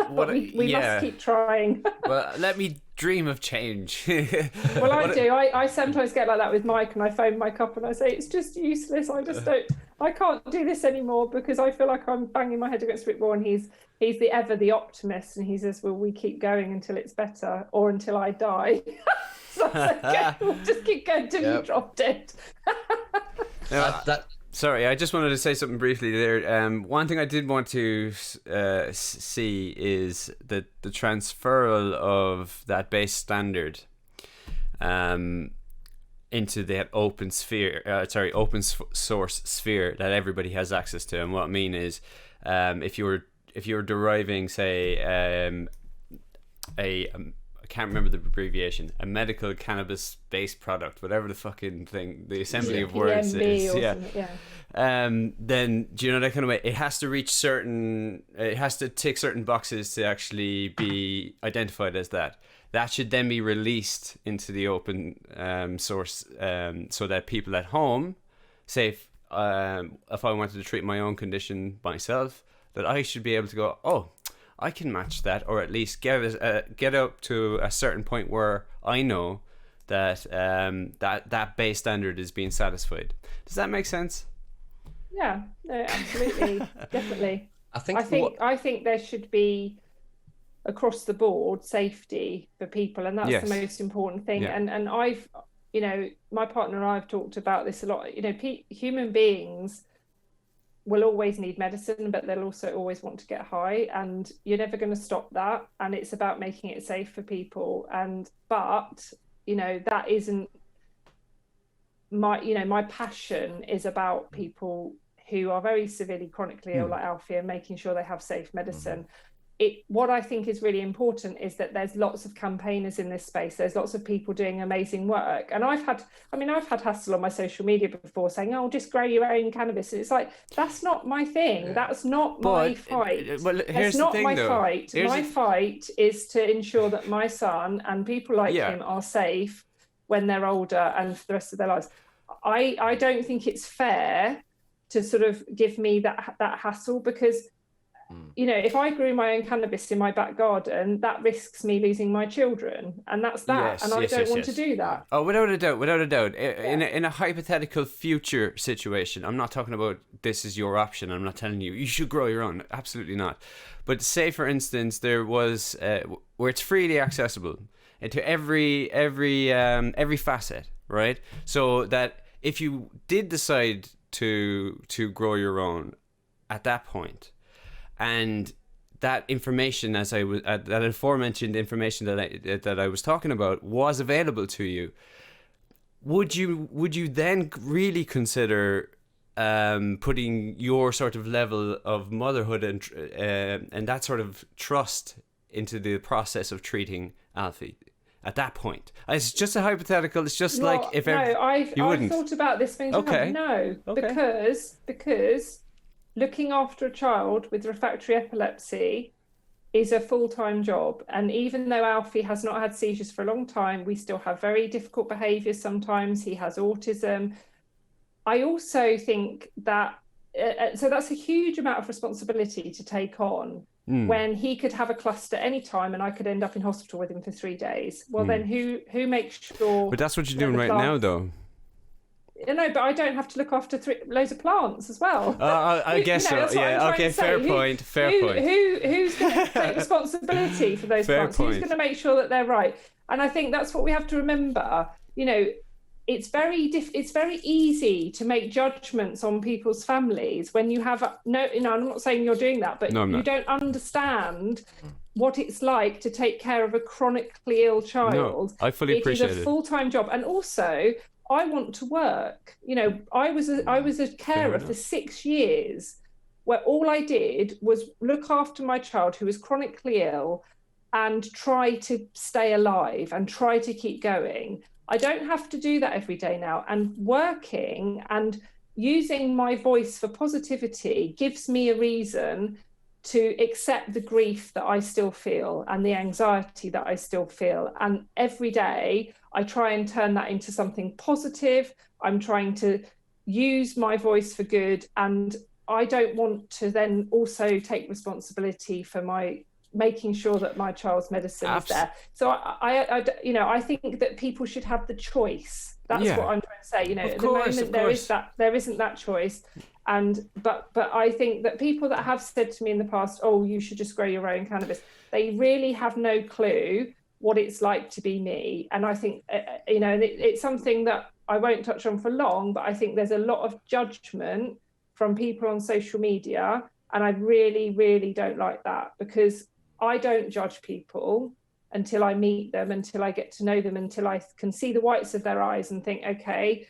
we must keep trying. Well, let me dream of change. Well, I do. I sometimes get like that with Mike, and I phone Mike up and I say, it's just useless. I can't do this anymore, because I feel like I'm banging my head against a brick wall, and he's the optimist, and he says, well, we keep going until it's better, or until I die. So okay, we'll just keep going till you drop dead. Sorry, I just wanted to say something briefly there. One thing I did want to see is that the transferal of that base standard into that open source sphere that everybody has access to. And what I mean is, if you're deriving, say, I can't remember the abbreviation, a medical cannabis based product, whatever the fucking thing, the assembly of words is, then, do you know, that kind of way, it has to tick certain boxes to actually be identified as that. That should then be released into the open source, so that people at home, say if I wanted to treat my own condition myself, that I should be able to go, oh, I can match that, or at least get up to a certain point where I know that that base standard is being satisfied. Does that make sense? Yeah, no, absolutely, definitely. I think there should be across the board safety for people, and that's the most important thing. Yeah. And I've, my partner and I have talked about this a lot. Human beings will always need medicine, but they'll also always want to get high, and you're never going to stop that. And it's about making it safe for people. But that isn't my passion is about people who are very severely chronically ill, like Alfie, and making sure they have safe medicine. What I think is really important is that there's lots of campaigners in this space. There's lots of people doing amazing work. And I've had hassle on my social media before saying, oh, just grow your own cannabis. And it's like, that's not my thing. That's not my fight. Well, here's that's not the thing, my though. fight. My fight is to ensure that my son and people like him are safe when they're older and for the rest of their lives. I don't think it's fair to sort of give me that hassle, because if I grew my own cannabis in my back garden, that risks me losing my children, and that's that. Yes, and I don't want to do that. Oh, without a doubt. In a hypothetical future situation, I'm not talking about this is your option. I'm not telling you should grow your own. Absolutely not. But say, for instance, there was where it's freely accessible into every facet, right? So that if you did decide to grow your own at that point, and that information, as I was that aforementioned information that I was talking about, was available to you, would you then really consider putting your sort of level of motherhood and that sort of trust into the process of treating Alfie at that point? It's just a hypothetical. It's just like if I've thought about this thing. Okay. Because looking after a child with refractory epilepsy is a full-time job. And even though Alfie has not had seizures for a long time, we still have very difficult behaviours sometimes. He has autism. I also think that, so that's a huge amount of responsibility to take on when he could have a cluster any time and I could end up in hospital with him for 3 days. Well, then who makes sure... But that's what you're doing right now, though. No, but I don't have to look after loads of plants as well. I guess so. Yeah. Okay. Fair point. Who's going to take responsibility for those plants? Who's going to make sure that they're right? And I think that's what we have to remember. It's very easy to make judgments on people's families when you have I'm not saying you're doing that, but you don't understand what it's like to take care of a chronically ill child. No, I fully appreciate it. It is a full-time job, and also I want to work. I was a carer for 6 years, where all I did was look after my child who was chronically ill and try to stay alive and try to keep going. I don't have to do that every day now. And working and using my voice for positivity gives me a reason to accept the grief that I still feel and the anxiety that I still feel. And every day I try and turn that into something positive. I'm trying to use my voice for good. And I don't want to then also take responsibility for making sure that my child's medicine is there. So I think that people should have the choice. That's what I'm trying to say. At the moment there isn't that choice. But I think that people that have said to me in the past, oh, you should just grow your own cannabis, they really have no clue what it's like to be me. And I think it's something that I won't touch on for long, but I think there's a lot of judgment from people on social media, and I really, really don't like that, because I don't judge people. until I meet them, until I get to know them, until I can see the whites of their eyes and think, okay,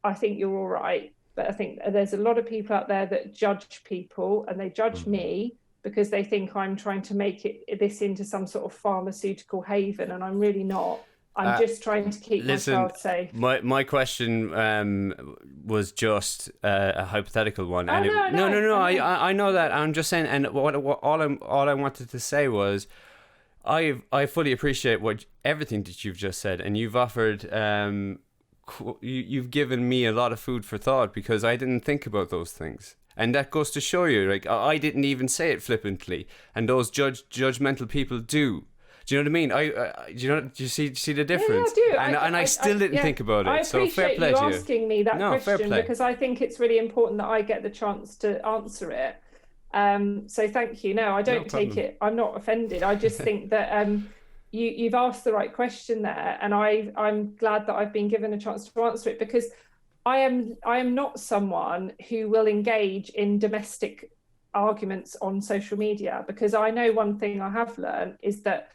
I think you're all right. But I think there's a lot of people out there that judge people, and they judge me because they think I'm trying to make this into some sort of pharmaceutical haven, and I'm really not. I'm just trying to keep my child safe. My question was just a hypothetical one. Oh, and no. I know that. I'm just saying, and all I wanted to say was, I fully appreciate everything that you've just said, and you've offered. You've given me a lot of food for thought, because I didn't think about those things. And that goes to show you, like, I didn't even say it flippantly, and those judgmental people do. Do you know what I mean? Do you see the difference? Yeah, I do. And I still didn't think about it. So fair play you to you. asking me that question, because I think it's really important that I get the chance to answer it. So thank you. No, I don't take it. I'm not offended. I just think that you've asked the right question there, and I'm glad that I've been given a chance to answer it, because I am not someone who will engage in domestic arguments on social media, because I know one thing I have learned is that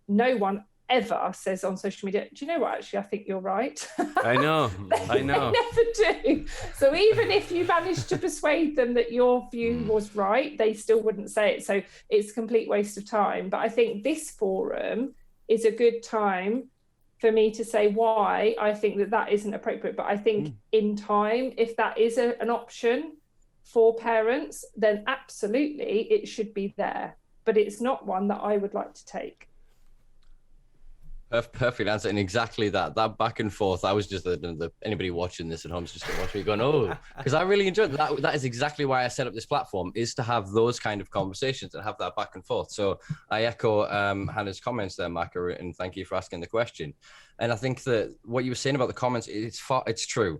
no one ever says on social media, do you know what, actually I think you're right. I know. They never do. So even if you manage to persuade them that your view was right, they still wouldn't say it. So it's a complete waste of time. But I think this forum is a good time for me to say why I think that isn't appropriate. But I think in time, if that is an option for parents, then absolutely it should be there. But it's not one that I would like to take. Perfect answer, and exactly that back and forth. I was just anybody watching this at home is just going to watch me going, oh, because I really enjoyed that. That is exactly why I set up this platform, is to have those kind of conversations and have that back and forth. So I echo Hannah's comments there, Maka, and thank you for asking the question. And I think that what you were saying about the comments, it's true.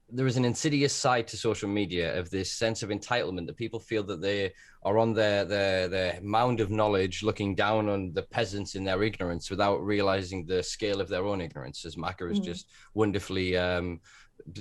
There is an insidious side to social media of this sense of entitlement, that people feel that they are on their mound of knowledge, looking down on the peasants in their ignorance without realizing the scale of their own ignorance, as Maka has just wonderfully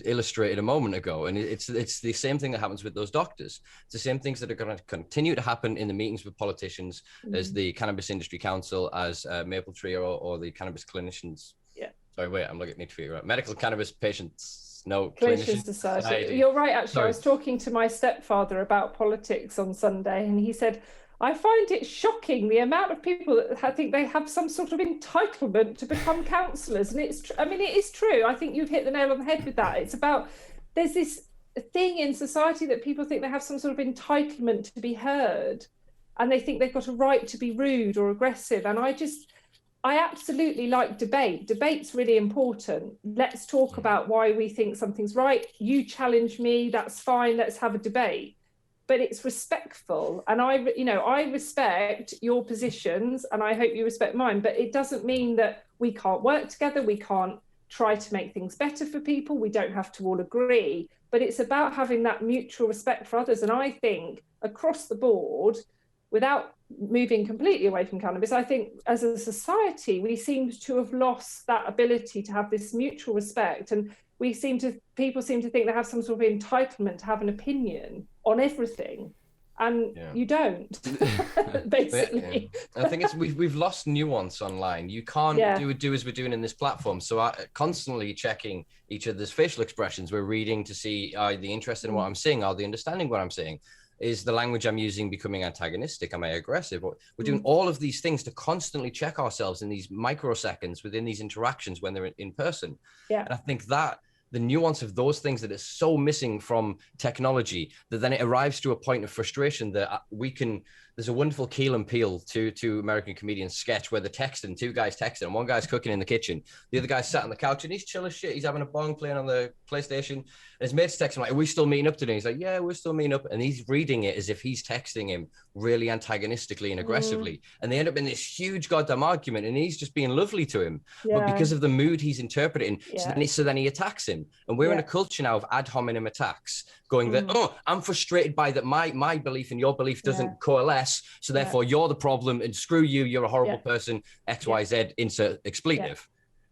illustrated a moment ago. And it's the same thing that happens with those doctors. It's the same things that are going to continue to happen in the meetings with politicians, as the Cannabis Industry Council, as Mapletree, or the cannabis clinicians. Yeah. Sorry, wait, I'm need to figure out Medical Cannabis Patients. No, Clinician Society. You're right, actually. Sorry. I was talking to my stepfather about politics on Sunday, and he said, I find it shocking the amount of people that think they have some sort of entitlement to become counsellors. And it is true. I think you've hit the nail on the head with that. It's about, there's this thing in society that people think they have some sort of entitlement to be heard, and they think they've got a right to be rude or aggressive. And I absolutely like debate. Debate's really important. Let's talk about why we think something's right. You challenge me, that's fine. Let's have a debate. But it's respectful. And I respect your positions, and I hope you respect mine. But it doesn't mean that we can't work together. We can't try to make things better for people. We don't have to all agree. But it's about having that mutual respect for others. And I think across the board, without moving completely away from cannabis, I think as a society, we seem to have lost that ability to have this mutual respect. And people seem to think they have some sort of entitlement to have an opinion on everything. And you don't, basically. Yeah. I think we've lost nuance online. You can't do as we're doing in this platform. So I constantly checking each other's facial expressions. We're reading to see, are they interested in what I'm saying? Are they understanding what I'm saying? Is the language I'm using becoming antagonistic? Am I aggressive? We're doing all of these things to constantly check ourselves in these microseconds within these interactions when they're in person. Yeah. And I think that the nuance of those things that is so missing from technology, that then it arrives to a point of frustration that there's a wonderful Keel and Peele, two American comedians sketch where two guys texting, and one guy's cooking in the kitchen. The other guy's sat on the couch and he's chill as shit. He's having a bong, playing on the PlayStation. And his mate's texting like, are we still meeting up today? He's like, yeah, we're still meeting up. And he's reading it as if he's texting him really antagonistically and aggressively. And they end up in this huge goddamn argument, and he's just being lovely to him. But because of the mood he's interpreting, so then he attacks him. And we're in a culture now of ad hominem attacks, going that, I'm frustrated by that my belief and your belief doesn't coalesce. So therefore you're the problem, and screw you, you're a horrible person, XYZ, insert expletive.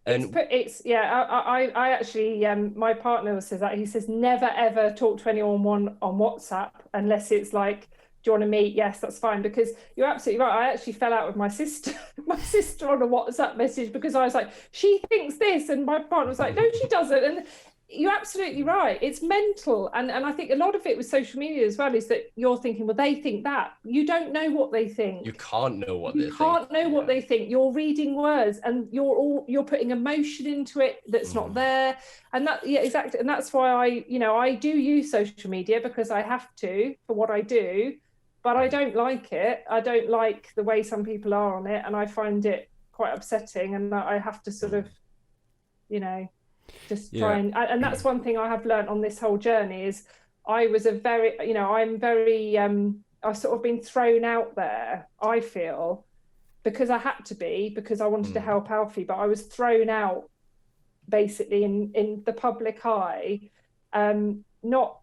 And I actually, my partner says that. He says, never ever talk to anyone on WhatsApp unless it's like you want to meet? Yes, that's fine. Because you're absolutely right. I actually fell out with my sister on a WhatsApp message because I was like, she thinks this, and my partner was like, no, she doesn't. And you're absolutely right. It's mental. And I think a lot of it with social media as well is that you're thinking, well, they think that. You don't know what they think. You can't know what they think. You can't know what they think. You're reading words and you're putting emotion into it that's not there. And that, yeah, exactly. And that's why I do use social media because I have to for what I do, but I don't like it. I don't like the way some people are on it. And I find it quite upsetting. And I have to sort of, just try and that's one thing I have learned on this whole journey is I was I've sort of been thrown out there, I feel, because I had to be, because I wanted to help Alfie, but I was thrown out basically in the public eye. Not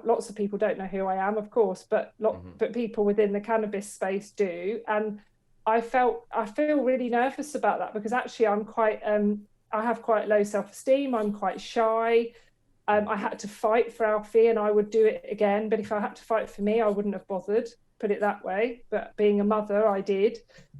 lots of people don't know who I am, of course, but people within the cannabis space do. And I feel really nervous about that because actually I'm quite I have quite low self-esteem. I'm quite shy. I had to fight for Alfie and I would do it again. But if I had to fight for me, I wouldn't have bothered, put it that way. But being a mother, I did.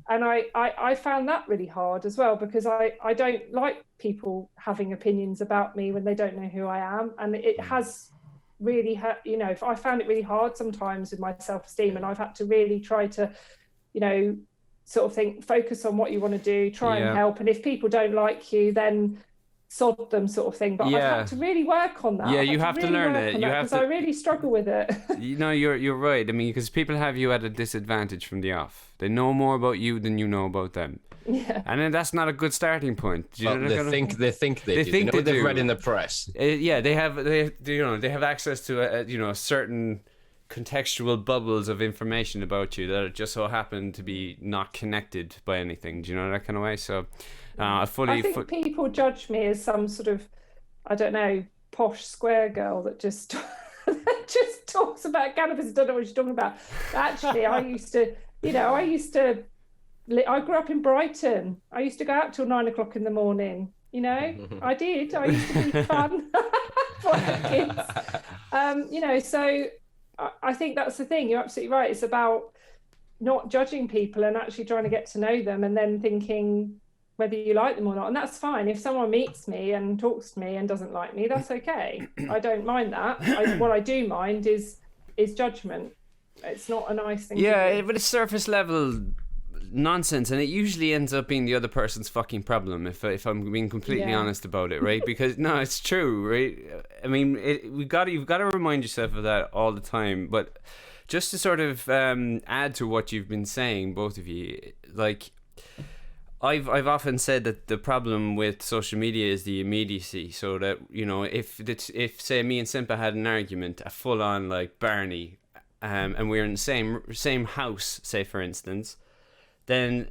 And I found that really hard as well because I don't like people having opinions about me when they don't know who I am. And it has really hurt, I found it really hard sometimes with my self-esteem and I've had to really try to, sort of focus on what you want to do, try and help. And if people don't like you, then sod them sort of thing. But I've had to really work on that. Yeah, you have to learn it. You have to. I really struggle with it. You're right. I mean, because people have you at a disadvantage from the off. They know more about you than you know about them. Yeah. And then that's not a good starting point. They think they do. They've read in the press. They have access to a certain contextual bubbles of information about you that just so happen to be not connected by anything. Do you know, that kind of way? So I think people judge me as some sort of, I don't know, posh square girl that just just talks about cannabis and don't know what she's talking about. Actually, I grew up in Brighton. I used to go out till 9 o'clock in the morning. I did. I used to be fun for kids. So I think that's the thing. You're absolutely right. It's about not judging people and actually trying to get to know them and then thinking whether you like them or not. And that's fine. If someone meets me and talks to me and doesn't like me, that's okay. I don't mind that. What I do mind is judgment. It's not a nice thing to do. But it's surface level nonsense, and it usually ends up being the other person's fucking problem if I'm being completely honest about it, right? Because no, it's true, right? I mean, you've got to remind yourself of that all the time. But just to sort of add to what you've been saying, both of you, like I've often said that the problem with social media is the immediacy. So that if say me and Simpa had an argument, a full on like Barney, and we're in the same house, say for instance, then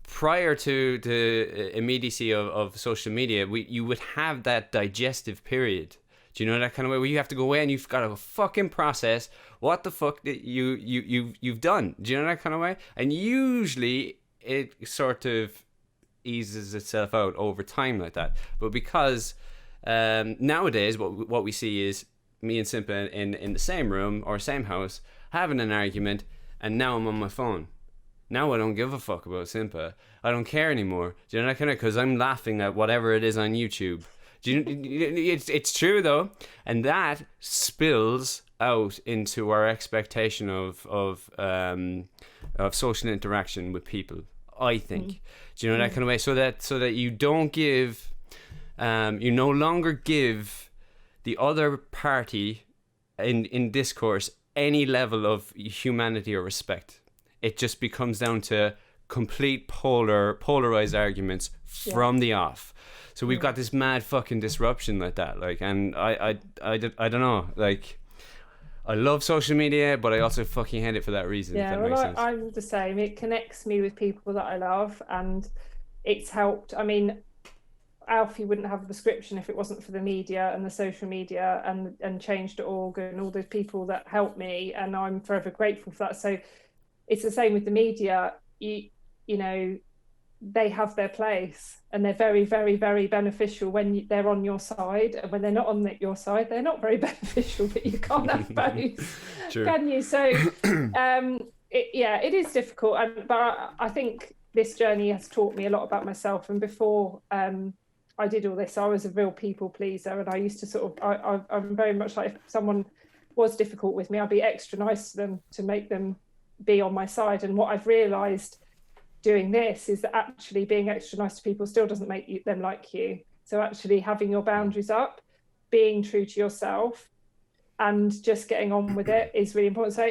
prior to the immediacy of social media, you would have that digestive period. Do you know that kind of way where you have to go away and you've got to fucking process what the fuck that you've done? Do you know that kind of way? And usually it sort of eases itself out over time like that. But because nowadays what we see is me and Simpa in the same room or same house having an argument, and now I'm on my phone. Now I don't give a fuck about Simpa. I don't care anymore. Do you know that kind of? Because I'm laughing at whatever it is on YouTube. It's true though, and that spills out into our expectation of social interaction with people. I think. Do you know that kind of way? So that you don't give, you no longer give the other party in discourse any level of humanity or respect. It just becomes down to complete polarized arguments from the off. So we've got this mad fucking disruption like that. Like, and I don't know. Like, I love social media, but I also fucking hate it for that reason. Yeah, if that makes sense. I'm the same. It connects me with people that I love, and it's helped. I mean, Alfie wouldn't have a prescription if it wasn't for the media and the social media and Change.org and all those people that helped me, and I'm forever grateful for that. So it's the same with the media. You know, they have their place, and they're very, very, very beneficial when they're on your side, and when they're not on your side, they're not very beneficial. But you can't have both, can you? So, it is difficult, but I think this journey has taught me a lot about myself. And before I did all this, I was a real people pleaser, and I used to sort of, I'm very much like, if someone was difficult with me, I'd be extra nice to them to make them be on my side. And what I've realised doing this is that actually being extra nice to people still doesn't make them like you. So actually having your boundaries up, being true to yourself, and just getting on with it is really important. So,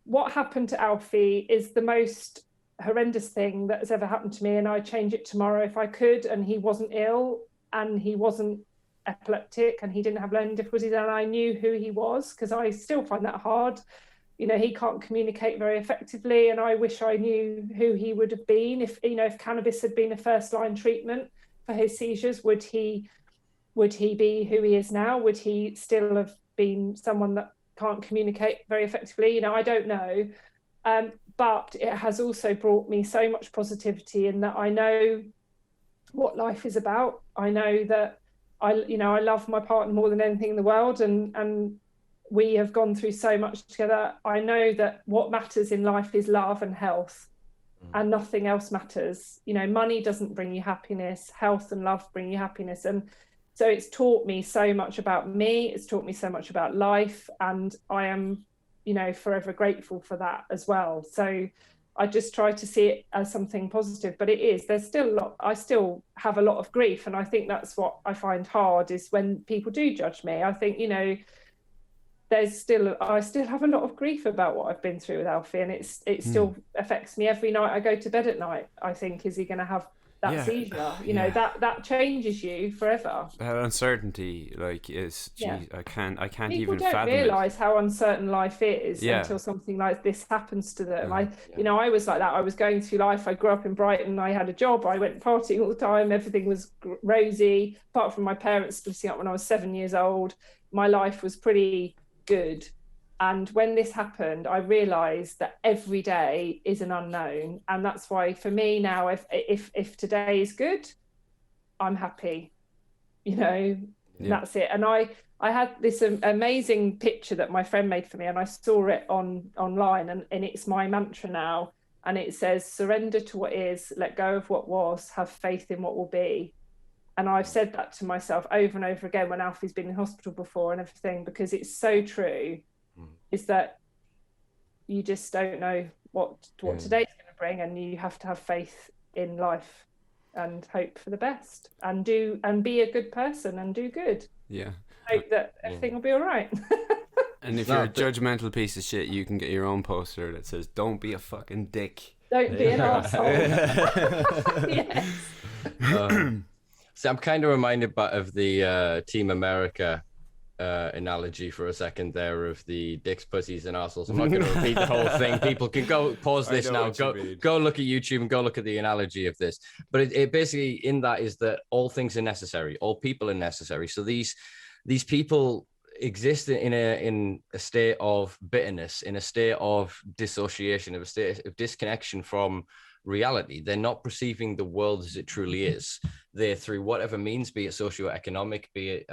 what happened to Alfie is the most horrendous thing that has ever happened to me, and I'd change it tomorrow if I could. And he wasn't ill, and he wasn't epileptic, and he didn't have learning difficulties, and I knew who he was, because I still find that hard. He can't communicate very effectively, and I wish I knew who he would have been if cannabis had been a first-line treatment for his seizures. Would he be who he is now? Would he still have been someone that can't communicate very effectively? I don't know. But it has also brought me so much positivity in that I know what life is about. I know that I love my partner more than anything in the world, and we have gone through so much together. I know that what matters in life is love and health, and nothing else matters. Money doesn't bring you happiness. Health and love bring you happiness. And so it's taught me so much about me. It's taught me so much about life. And I am, forever grateful for that as well. So I just try to see it as something positive, but there's still a lot. I still have a lot of grief. And I think that's what I find hard, is when people do judge me. I think, I still have a lot of grief about what I've been through with Alfie, and it still affects me every night I go to bed at night. I think, is he going to have that seizure? That changes you forever. That uncertainty, I can't People even don't fathom realize how uncertain life is until something like this happens to them. I was like that. I was going through life. I grew up in Brighton. I had a job. I went partying all the time. Everything was rosy, apart from my parents splitting up when I was 7 years old. My life was pretty good. And when this happened, I realized that every day is an unknown. And that's why for me now, if today is good, I'm happy, that's it. And I had this amazing picture that my friend made for me, and I saw it online, and it's my mantra now. And it says, surrender to what is, let go of what was, have faith in what will be. And I've said that to myself over and over again when Alfie's been in hospital before and everything, because it's so true, is that you just don't know what today's going to bring, and you have to have faith in life and hope for the best, and be a good person and do good. Hope that everything will be all right. And if you're a judgmental piece of shit, you can get your own poster that says, don't be a fucking dick. Don't be an asshole. Yes. So I'm kind of reminded of the Team America analogy for a second there, of the dicks, pussies, and arseholes. I'm not going to repeat the whole thing. People can go pause this now, go look at YouTube and go look at the analogy of this. But it basically, in that, is that all things are necessary, all people are necessary. So these people exist in a state of bitterness, in a state of dissociation, of a state of disconnection from reality. They're not perceiving the world as it truly is. They're, through whatever means, be it socioeconomic, be it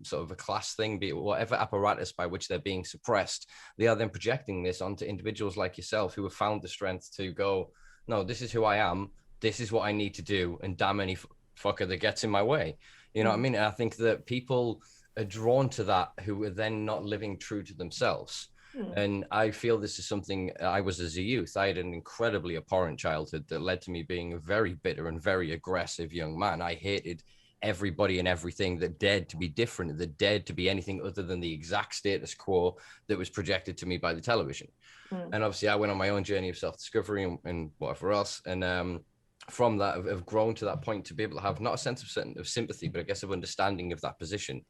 sort of a class thing, be it whatever apparatus by which they're being suppressed, they are then projecting this onto individuals like yourself, who have found the strength to go, no, this is who I am, this is what I need to do, and damn any fucker that gets in my way. You know what I mean? And I think that people are drawn to that, who are then not living true to themselves. And I feel this is something I was as a youth. I had an incredibly abhorrent childhood that led to me being a very bitter and very aggressive young man. I hated everybody and everything that dared to be different, that dared to be anything other than the exact status quo that was projected to me by the television. And obviously I went on my own journey of self-discovery and whatever else. And from that, I've grown to that point to be able to have not a sense of sympathy, but I guess of understanding of that position.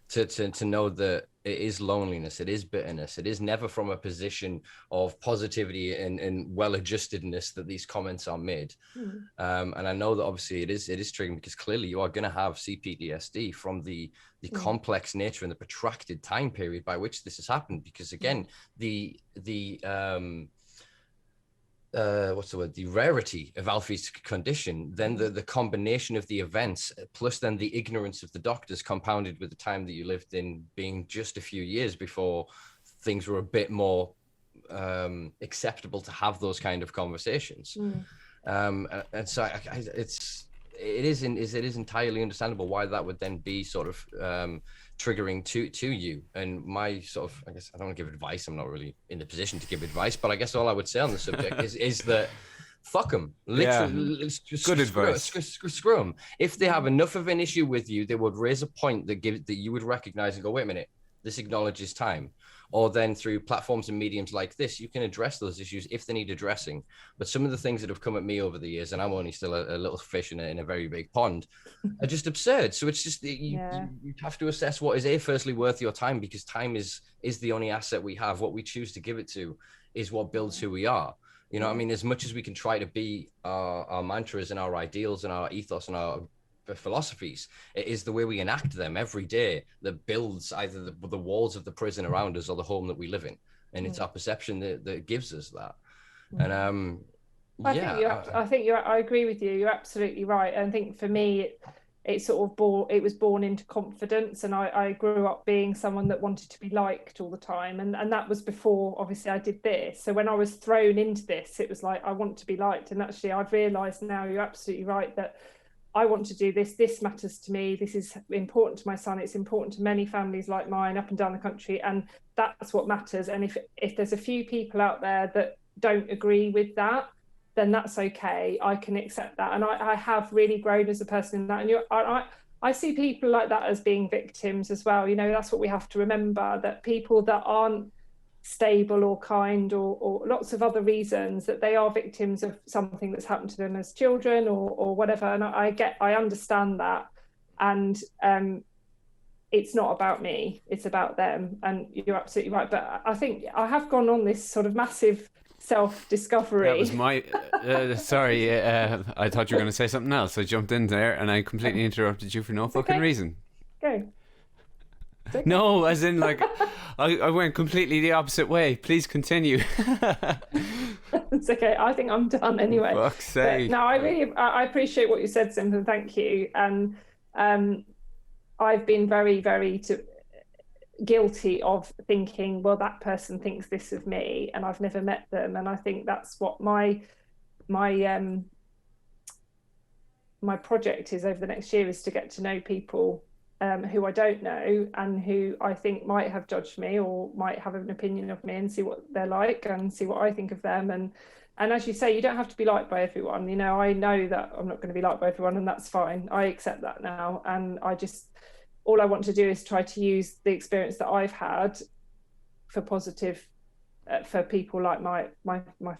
To know that it is loneliness, it is bitterness, it is never from a position of positivity and well-adjustedness that these comments are made. And I know that obviously it is triggering, because clearly you are going to have CPTSD from the complex nature and the protracted time period by which this has happened. Because again, the what's the word, the rarity of Alfie's condition, then the combination of the events plus then the ignorance of the doctors compounded with the time that you lived in being just a few years before things were a bit more acceptable to have those kind of conversations. And so it is entirely understandable why that would then be sort of triggering to you. And my sort of, I guess I don't want to give advice, I'm not really in the position to give advice, but I guess all I would say on the subject is that fuck them. Literally, just good advice. Screw them. If they have enough of an issue with you, they would raise a point that you would recognize and go, wait a minute, this acknowledges time. Or then through platforms and mediums like this, you can address those issues if they need addressing. But some of the things that have come at me over the years, and I'm only still a little fish in a very big pond, are just absurd. So it's just you have to assess what is firstly worth your time, because time is the only asset we have. What we choose to give it to is what builds who we are. You know what I mean? As much as we can try to be our mantras and our ideals and our ethos and our philosophies, it is the way we enact them every day that builds either the walls of the prison around us or the home that we live in, and it's our perception that gives us that. And I agree with you. You're absolutely right. And I think for me, it was born into confidence, and I grew up being someone that wanted to be liked all the time, and that was before obviously I did this. So when I was thrown into this, it was like, I want to be liked. And actually I've realized now, you're absolutely right, that I want to do this matters to me, this is important to my son, it's important to many families like mine up and down the country, and that's what matters. And if there's a few people out there that don't agree with that, then that's okay, I can accept that. And I have really grown as a person in that. And I see people like that as being victims as well. You know, that's what we have to remember, that people that aren't stable or kind or lots of other reasons, that they are victims of something that's happened to them as children or whatever. And I understand that. And it's not about me, it's about them. And you're absolutely right. But I think I have gone on this sort of massive self-discovery. That was my sorry, I thought you were going to say something else. I jumped in there and I completely interrupted you for no fucking reason. Go. Okay. No, as in like I went completely the opposite way. Please continue. It's okay. I think I'm done anyway. Fuck's sake. No, I appreciate what you said, Simpa. Thank you. And I've been very, very guilty of thinking, well, that person thinks this of me, and I've never met them. And I think that's what my project is over the next year, is to get to know people who I don't know and who I think might have judged me or might have an opinion of me, and see what they're like and see what I think of them. And as you say, you don't have to be liked by everyone. You know, I know that I'm not going to be liked by everyone, and that's fine. I accept that now. And all I want to do is try to use the experience that I've had for positive, for people like my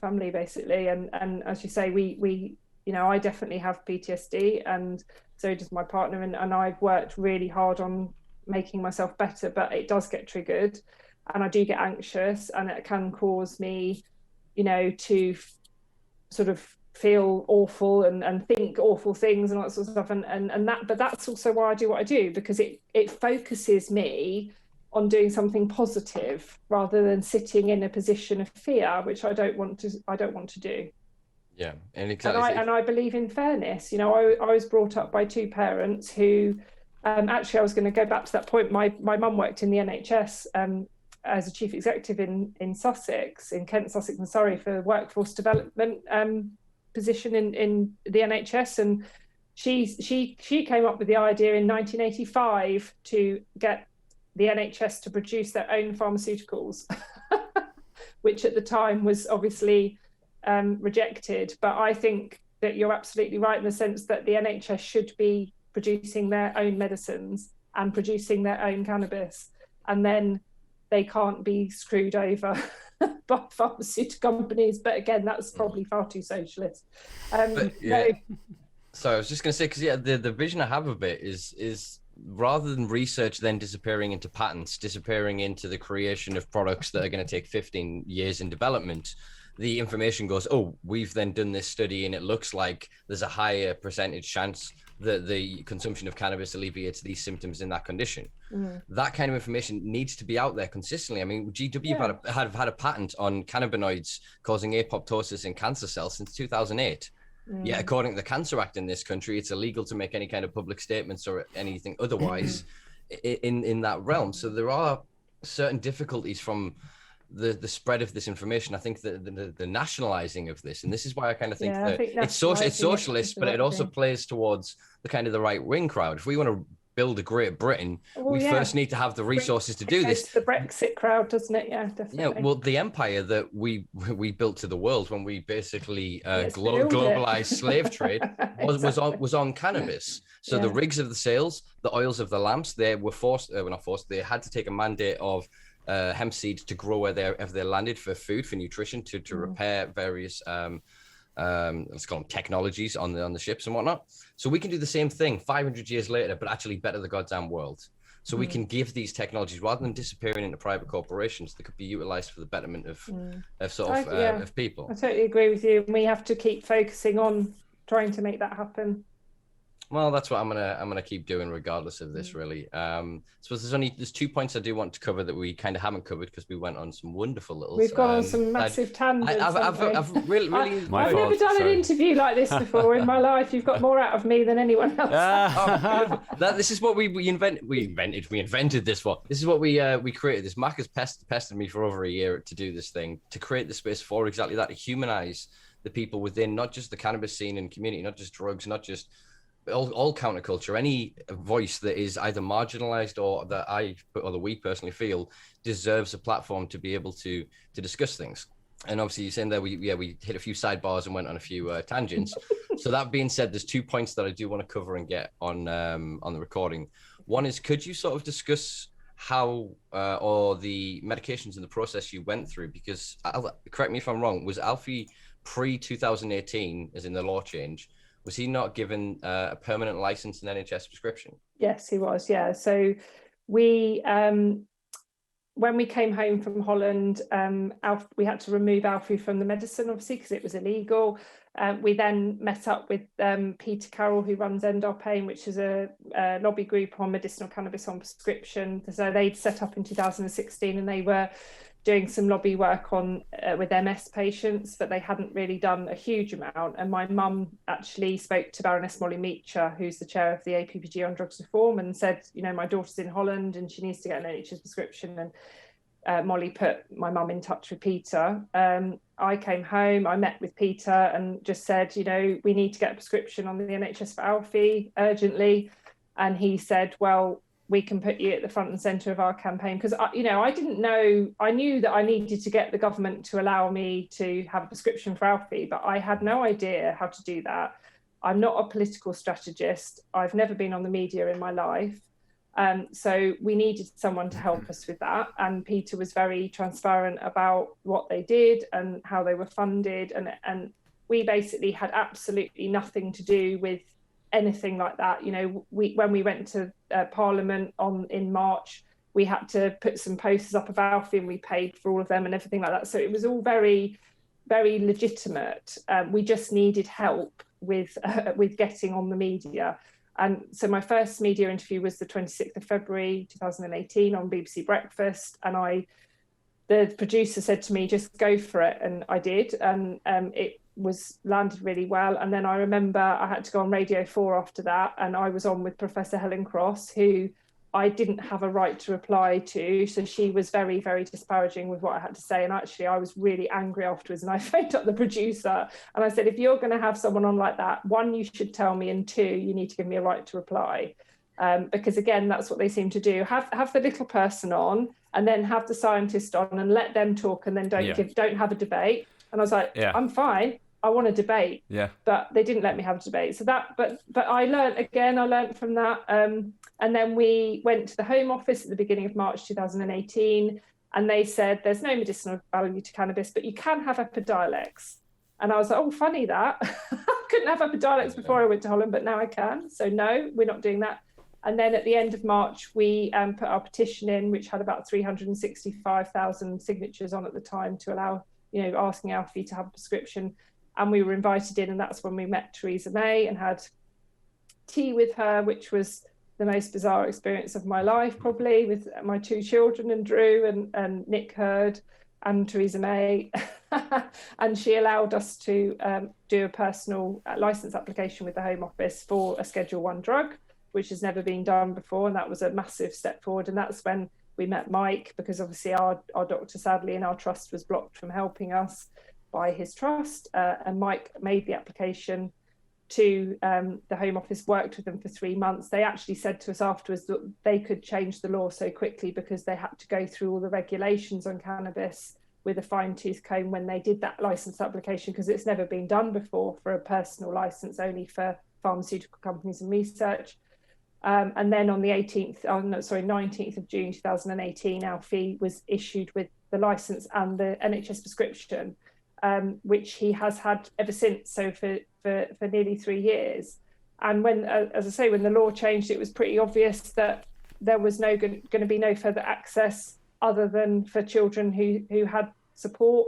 family, basically. And as you say, we you know, I definitely have PTSD, and so does my partner, and I've worked really hard on making myself better, but it does get triggered, and I do get anxious, and it can cause me, you know, to sort of feel awful and think awful things and all that sort of stuff, and that, but that's also why I do what I do, because it focuses me on doing something positive rather than sitting in a position of fear, which I don't want to do. Yeah, and exactly. And I believe in fairness. You know, I was brought up by two parents who, actually, I was going to go back to that point. My mum worked in the NHS as a chief executive in Sussex, in Kent, Sussex and Surrey, for workforce development position in the NHS. And she came up with the idea in 1985 to get the NHS to produce their own pharmaceuticals, which at the time was obviously rejected. But I think that you're absolutely right in the sense that the NHS should be producing their own medicines and producing their own cannabis, and then they can't be screwed over by pharmaceutical companies. But again, that's probably far too socialist. So I was just going to say, because the vision I have of it is rather than research then disappearing into patents, disappearing into the creation of products that are going to take 15 years in development, the information goes, oh, we've then done this study and it looks like there's a higher percentage chance the consumption of cannabis alleviates these symptoms in that condition. That kind of information needs to be out there consistently. I mean, GW have had a patent on cannabinoids causing apoptosis in cancer cells since 2008. Yet, according to the Cancer Act in this country, it's illegal to make any kind of public statements or anything otherwise in that realm. So there are certain difficulties from the spread of this information. I think the nationalizing of this, and this is why I kind of think that it's socialist, but it also plays towards the kind of the right wing crowd. If we want to build a Great Britain, we first need to have the resources to do this. The Brexit crowd, doesn't it? Yeah, definitely. Yeah, well, the empire that we built to the world when we basically globalized slave trade was on cannabis. So the rigs of the sails, the oils of the lamps, they were they had to take a mandate of hemp seeds to grow wherever they landed for food, for nutrition, to repair various let's call them technologies on the ships and whatnot. So we can do the same thing 500 years later, but actually better the goddamn world. So we can give these technologies, rather than disappearing into private corporations, that could be utilized for the betterment of of people. I totally agree with you. We have to keep focusing on trying to make that happen. Well, that's what I'm gonna keep doing regardless of this, really. So there's 2 points I do want to cover that we kind of haven't covered because we went on some wonderful little. We've gone on some massive tangents. I've really I've never done an interview like this before in my life. You've got more out of me than anyone else. This is what we invented. We invented this one. This is what we created. This Mac has pestered me for over a year to do this thing, to create the space for exactly that, to humanize the people within not just the cannabis scene and community, not just drugs, not just all counterculture, any voice that is either marginalized or that we personally feel deserves a platform to be able to discuss things. And obviously you're saying there we hit a few sidebars and went on a few tangents. So that being said, there's 2 points that I do want to cover and get on the recording. One is, could you sort of discuss how or the medications and the process you went through? Because correct me if I'm wrong, was Alfie pre-2018, as in the law change, was he not given a permanent license and NHS prescription? Yes, he was. Yeah. So we, when we came home from Holland, we had to remove Alfie from the medicine, obviously, because it was illegal. We then met up with Peter Carroll, who runs End Our Pain, which is a lobby group on medicinal cannabis on prescription. So they'd set up in 2016, and they were doing some lobby work on with MS patients, but they hadn't really done a huge amount. And my mum actually spoke to Baroness Molly Meacher, who's the chair of the APPG on drugs reform, and said, my daughter's in Holland and she needs to get an NHS prescription. And Molly put my mum in touch with Peter. I came home, I met with Peter and just said, we need to get a prescription on the NHS for Alfie urgently. And he said, well, we can put you at the front and centre of our campaign, because I didn't know. I knew that I needed to get the government to allow me to have a prescription for Alfie, but I had no idea how to do that. I'm not a political strategist. I've never been on the media in my life. So we needed someone to help us with that. And Peter was very transparent about what they did and how they were funded. And we basically had absolutely nothing to do with anything like that. When we went to Parliament in March, we had to put some posters up of Alfie and we paid for all of them and everything like that. So it was all very, very legitimate. We just needed help with getting on the media. And so my first media interview was the 26th of February 2018 on BBC Breakfast, and the producer said to me, just go for it, and I did, and it was landed really well. And then I remember I had to go on Radio 4 after that, and I was on with Professor Helen Cross, who I didn't have a right to reply to, so she was very, very disparaging with what I had to say. And actually I was really angry afterwards, and I phoned up the producer and I said, if you're going to have someone on like that, one, you should tell me, and two, you need to give me a right to reply. Because again, that's what they seem to do. Have the little person on, and then have the scientist on, and let them talk, and then don't have a debate. And I was like, I'm fine, I want a debate. But they didn't let me have a debate. So but I learned from that. And then we went to the Home Office at the beginning of March 2018, and they said there's no medicinal value to cannabis, but you can have Epidiolex. And I was like, oh, funny that. I couldn't have Epidiolex before I went to Holland, but now I can. So no, we're not doing that. And then at the end of March, we put our petition in, which had about 365,000 signatures on at the time, to allow, asking Alfie to have a prescription. And we were invited in, and that's when we met Theresa May and had tea with her, which was the most bizarre experience of my life, probably, with my 2 children and Drew and Nick Hurd and Theresa May. And she allowed us to do a personal license application with the Home Office for a Schedule 1 drug, which has never been done before. And that was a massive step forward. And that's when we met Mike, because obviously our doctor, sadly, in our trust was blocked from helping us by his trust. And Mike made the application to the Home Office, worked with them for 3 months. They actually said to us afterwards that they could change the law so quickly because they had to go through all the regulations on cannabis with a fine-tooth comb when they did that license application, because it's never been done before for a personal license, only for pharmaceutical companies and research. And then on the 19th of June 2018, Alfie was issued with the license and the NHS prescription, which he has had ever since, so for nearly 3 years. And when, as I say, when the law changed, it was pretty obvious that there was going to be no further access other than for children who had support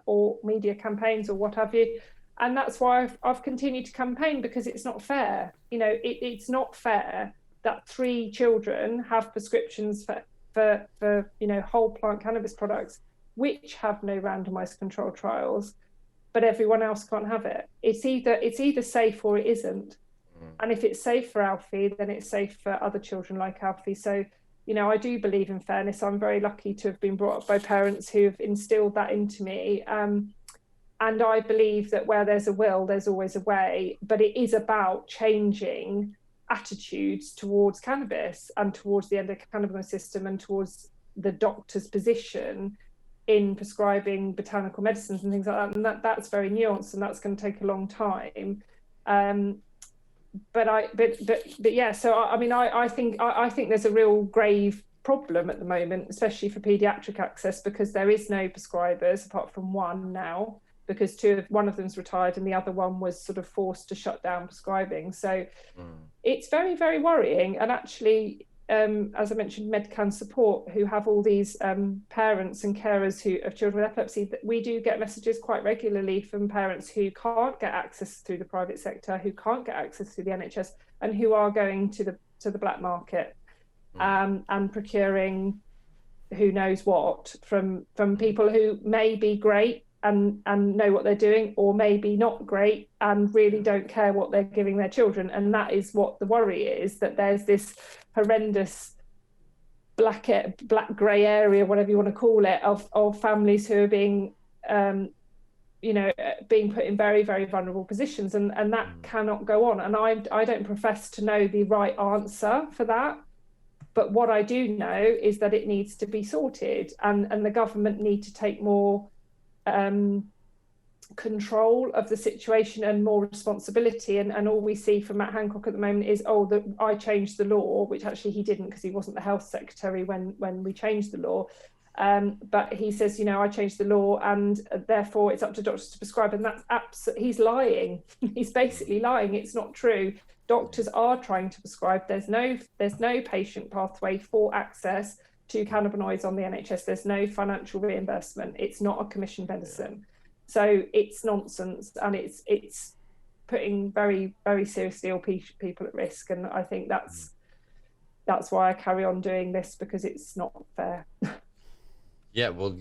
or media campaigns or what have you. And that's why I've continued to campaign, because it's not fair. You know, it's not fair that 3 children have prescriptions for you know, whole plant cannabis products which have no randomized controlled trials, but everyone else can't have it. It's either safe or it isn't. And if it's safe for Alfie, then it's safe for other children like Alfie. So, you know, I do believe in fairness. I'm very lucky to have been brought up by parents who have instilled that into me. And I believe that where there's a will, there's always a way. But it is about changing attitudes towards cannabis and towards the endocannabinoid system and towards the doctor's position in prescribing botanical medicines and things like that. And that's very nuanced, and that's going to take a long time. But yeah, so I mean, I think there's a real grave problem at the moment, especially for paediatric access, because there is no prescribers apart from one now, because one of them's retired and the other one was sort of forced to shut down prescribing. So it's very, very worrying. And actually, as I mentioned, Medcan Support, who have all these parents and carers of children with epilepsy, that we do get messages quite regularly from parents who can't get access through the private sector, who can't get access through the NHS, and who are going to the black market and procuring who knows what from people who may be great and know what they're doing, or maybe not great and really don't care what they're giving their children. And that is what the worry is, that there's this horrendous black grey area, whatever you want to call it, of families who are being being put in very, very vulnerable positions, and that cannot go on. And I don't profess to know the right answer for that, but what I do know is that it needs to be sorted, and the government need to take more control of the situation and more responsibility. And all we see from Matt Hancock at the moment is, that I changed the law, which actually he didn't, because he wasn't the health secretary when we changed the law. But he says, I changed the law and therefore it's up to doctors to prescribe. And that's he's lying. He's basically lying. It's not true. Doctors are trying to prescribe. There's no patient pathway for access to cannabinoids on the NHS. There's no financial reimbursement. It's not a commissioned medicine. So it's nonsense, and it's putting very, very seriously ill people at risk. And I think that's why I carry on doing this, because it's not fair. Yeah, well,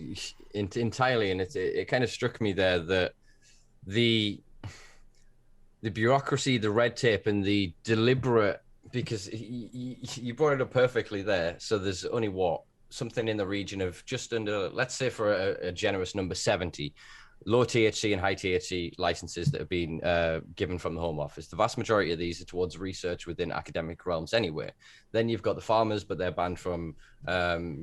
entirely. And it kind of struck me there that the bureaucracy, the red tape, and the deliberate, because you brought it up perfectly there. So there's only something in the region of just under, let's say for a generous number, 70 low THC and high THC licenses that have been given from the Home Office. The vast majority of these are towards research within academic realms anyway. Then you've got the farmers, but they're banned from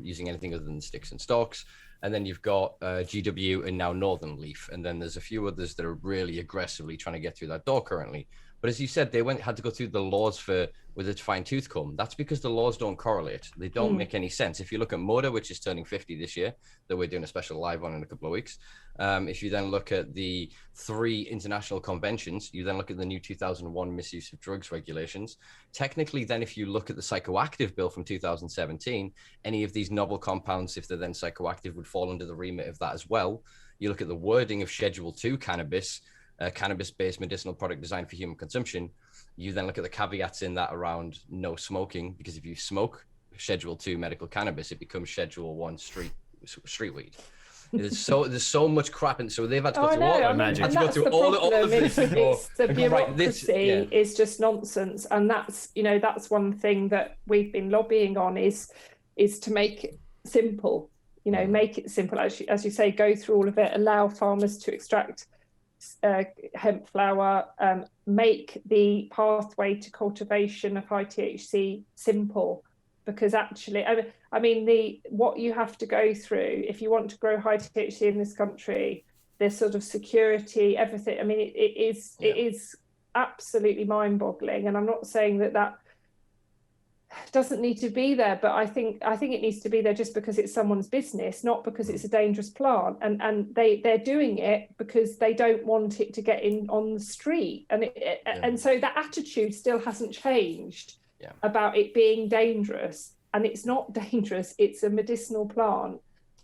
using anything other than sticks and stalks. And then you've got GW and now Northern Leaf. And then there's a few others that are really aggressively trying to get through that door currently. But as you said, they had to go through the laws with a fine-tooth comb. That's because the laws don't correlate. They don't make any sense. If you look at MODA, which is turning 50 this year, that we're doing a special live on in a couple of weeks. If you then look at the 3 international conventions, you then look at the new 2001 misuse of drugs regulations. Technically, then if you look at the psychoactive bill from 2017, any of these novel compounds, if they're then psychoactive, would fall under the remit of that as well. You look at the wording of Schedule 2 cannabis, cannabis-based medicinal product designed for human consumption. You then look at the caveats in that around no smoking, because if you smoke Schedule 2 medical cannabis, it becomes Schedule 1 street weed. There's so much crap, and so they've had to go through all. I mean, and that's the problem. It's the bureaucracy is just nonsense, and that's that's one thing that we've been lobbying on is to make it simple. Make it simple, as you say, go through all of it, allow farmers to extract hemp flower, make the pathway to cultivation of high THC simple, because actually, I mean, what you have to go through if you want to grow high THC in this country, there's sort of security, everything. I mean, it is absolutely mind-boggling, and I'm not saying that doesn't need to be there, but I think it needs to be there just because it's someone's business, not because it's a dangerous plant, and they're doing it because they don't want it to get in on the street, and so that attitude still hasn't changed about it being dangerous, and it's not dangerous. It's a medicinal plant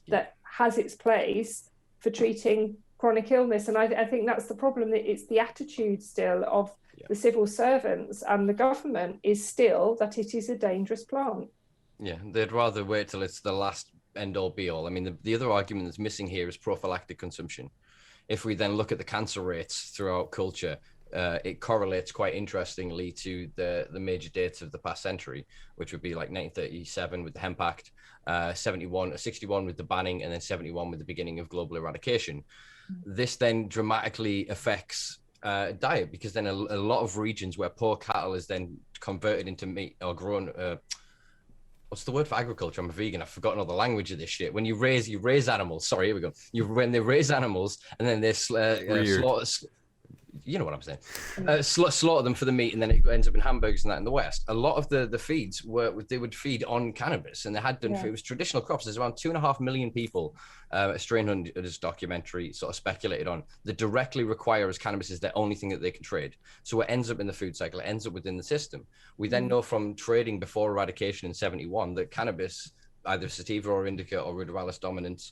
that has its place for treating chronic illness, and I think that's the problem, that it's the attitude still of the civil servants and the government is still that it is a dangerous plant. Yeah, they'd rather wait till it's the last end all be all. I mean, the other argument that's missing here is prophylactic consumption. If we then look at the cancer rates throughout culture, it correlates quite interestingly to the major dates of the past century, which would be like 1937 with the Hemp Act, 61 with the banning, and then 71 with the beginning of global eradication. This then dramatically affects diet, because then a lot of regions where poor cattle is then converted into meat or grown. What's the word for agriculture? I'm a vegan. I've forgotten all the language of this shit. When you raise animals. Sorry, here we go. When they raise animals and then they slaughter. You know what I'm saying? Slaughter them for the meat, and then it ends up in hamburgers and that in the West. A lot of the feeds they would feed on cannabis, and they had done. It was traditional crops. There's around 2.5 million people. A Strain Hunters documentary sort of speculated on that directly require as cannabis is the only thing that they can trade. So it ends up in the food cycle. It ends up within the system. We then know from trading before eradication in 71 that cannabis, either sativa or indica or ruderalis dominans,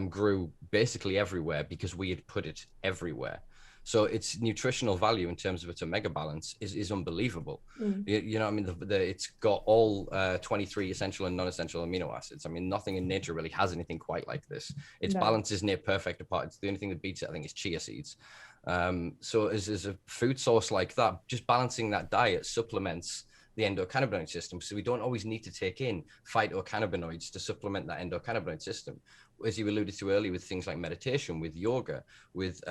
grew basically everywhere because we had put it everywhere. So its nutritional value in terms of its omega balance is unbelievable. You know what I mean? It's got all 23 essential and non-essential amino acids. I mean, nothing in nature really has anything quite like this. Its balance is near perfect apart. It's the only thing that beats it, I think, is chia seeds. So as a food source like that, just balancing that diet supplements the endocannabinoid system. So we don't always need to take in phytocannabinoids to supplement that endocannabinoid system. As you alluded to earlier, with things like meditation, with yoga, with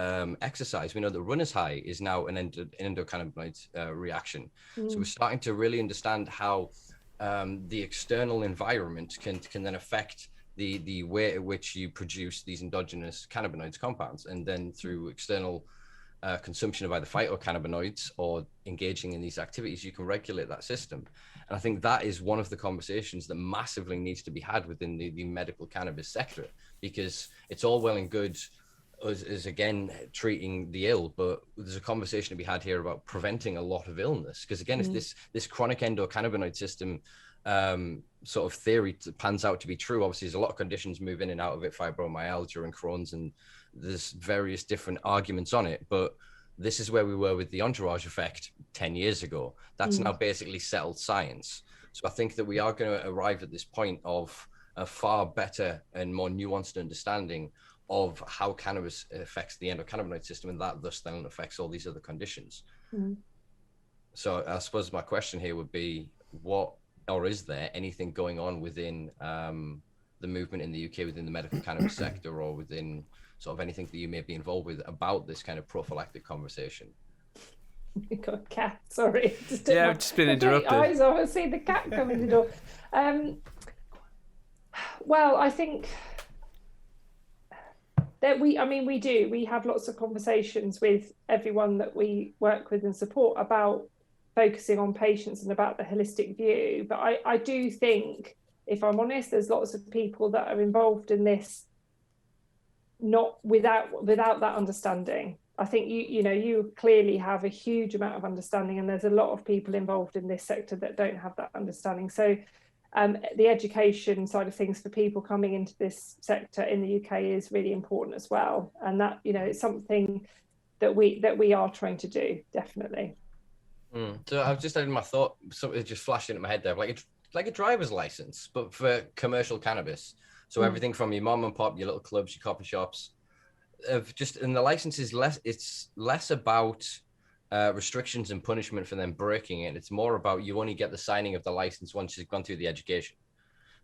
exercise, we know that runner's high is now an endocannabinoid reaction. So we're starting to really understand how the external environment can then affect the way at which you produce these endogenous cannabinoids compounds, and then through external consumption of either phytocannabinoids or engaging in these activities, you can regulate that system. And I think that is one of the conversations that massively needs to be had within the medical cannabis sector, because it's all well and good as again treating the ill, but there's a conversation to be had here about preventing a lot of illness, because again, if this chronic endocannabinoid system sort of theory pans out to be true, obviously there's a lot of conditions move in and out of it, fibromyalgia and Crohn's, and there's various different arguments on it, but this is where we were with the entourage effect 10 years ago. That's now basically settled science. So I think that we are going to arrive at this point of a far better and more nuanced understanding of how cannabis affects the endocannabinoid system, and that thus then affects all these other conditions. So I suppose my question here would be, is there anything going on within the movement in the UK, within the medical cannabis sector, or within sort of anything that you may be involved with about this kind of prophylactic conversation? You got a cat, sorry. I've just been interrupted. Eyes off, I see the cat come in the door. Well, I think that we have lots of conversations with everyone that we work with and support about focusing on patients and about the holistic view. But I do think, if I'm honest, there's lots of people that are involved in this not without that understanding. I think you clearly have a huge amount of understanding, and there's a lot of people involved in this sector that don't have that understanding. So the education side of things for people coming into this sector in the UK is really important as well. And that, it's something that we are trying to do, definitely. So I've just had my thought, something just flashed into my head there, like a driver's license, but for commercial cannabis. So everything from your mom and pop, your little clubs, your coffee shops, and the license is less. It's less about restrictions and punishment for them breaking it. It's more about you only get the signing of the license once you've gone through the education.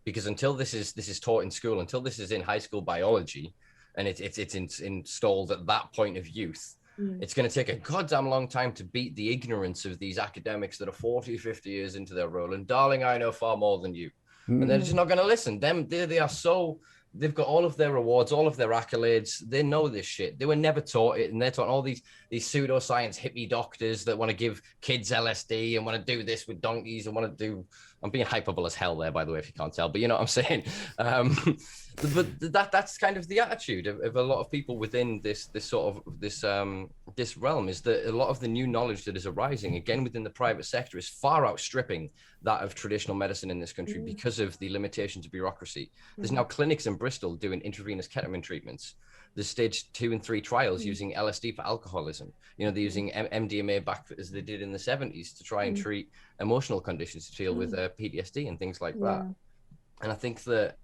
Because until this is taught in school, until this is in high school biology, and it's installed at that point of youth, it's going to take a goddamn long time to beat the ignorance of these academics that are 40, 50 years into their role. And darling, I know far more than you. And they're just not going to listen. They are so, they've got all of their rewards, all of their accolades. They know this shit. They were never taught it. And they're taught all these pseudoscience hippie doctors that want to give kids LSD and want to do this with donkeys and want to do, I'm being hyperbole as hell there, by the way, if you can't tell, but you know what I'm saying? But that's kind of the attitude of a lot of people within this realm, is that a lot of the new knowledge that is arising, again, within the private sector, is far outstripping that of traditional medicine in this country because of the limitations of bureaucracy. There's now clinics in Bristol doing intravenous ketamine treatments. There's stage 2 and 3 trials using LSD for alcoholism. You know, they're using MDMA back as they did in the 70s to try and treat emotional conditions to deal with PTSD and things like that. And I think that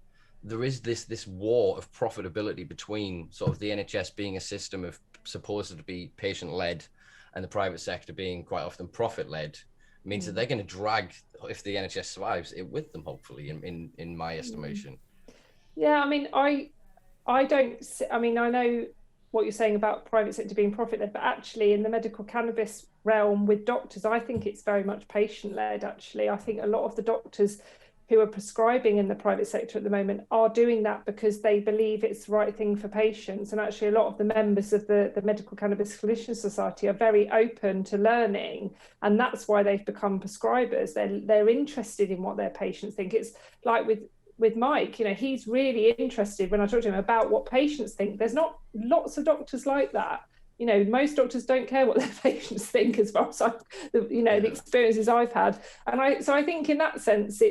there is this war of profitability between sort of the NHS being a system of supposed to be patient-led and the private sector being quite often profit-led, means that they're going to drag, if the NHS survives, it with them, hopefully, in my estimation. Yeah, I mean, I know what you're saying about private sector being profit-led, but actually in the medical cannabis realm with doctors, I think it's very much patient-led, actually. I think a lot of the doctors who are prescribing in the private sector at the moment are doing that because they believe it's the right thing for patients. And actually a lot of the members of the Medical Cannabis Clinicians Society are very open to learning, and that's why they've become prescribers. They're interested in what their patients think. It's like with Mike, you know, he's really interested when I talk to him about what patients think. There's not lots of doctors like that. You know, most doctors don't care what their patients think, as far as the experiences I've had. And I think in that sense,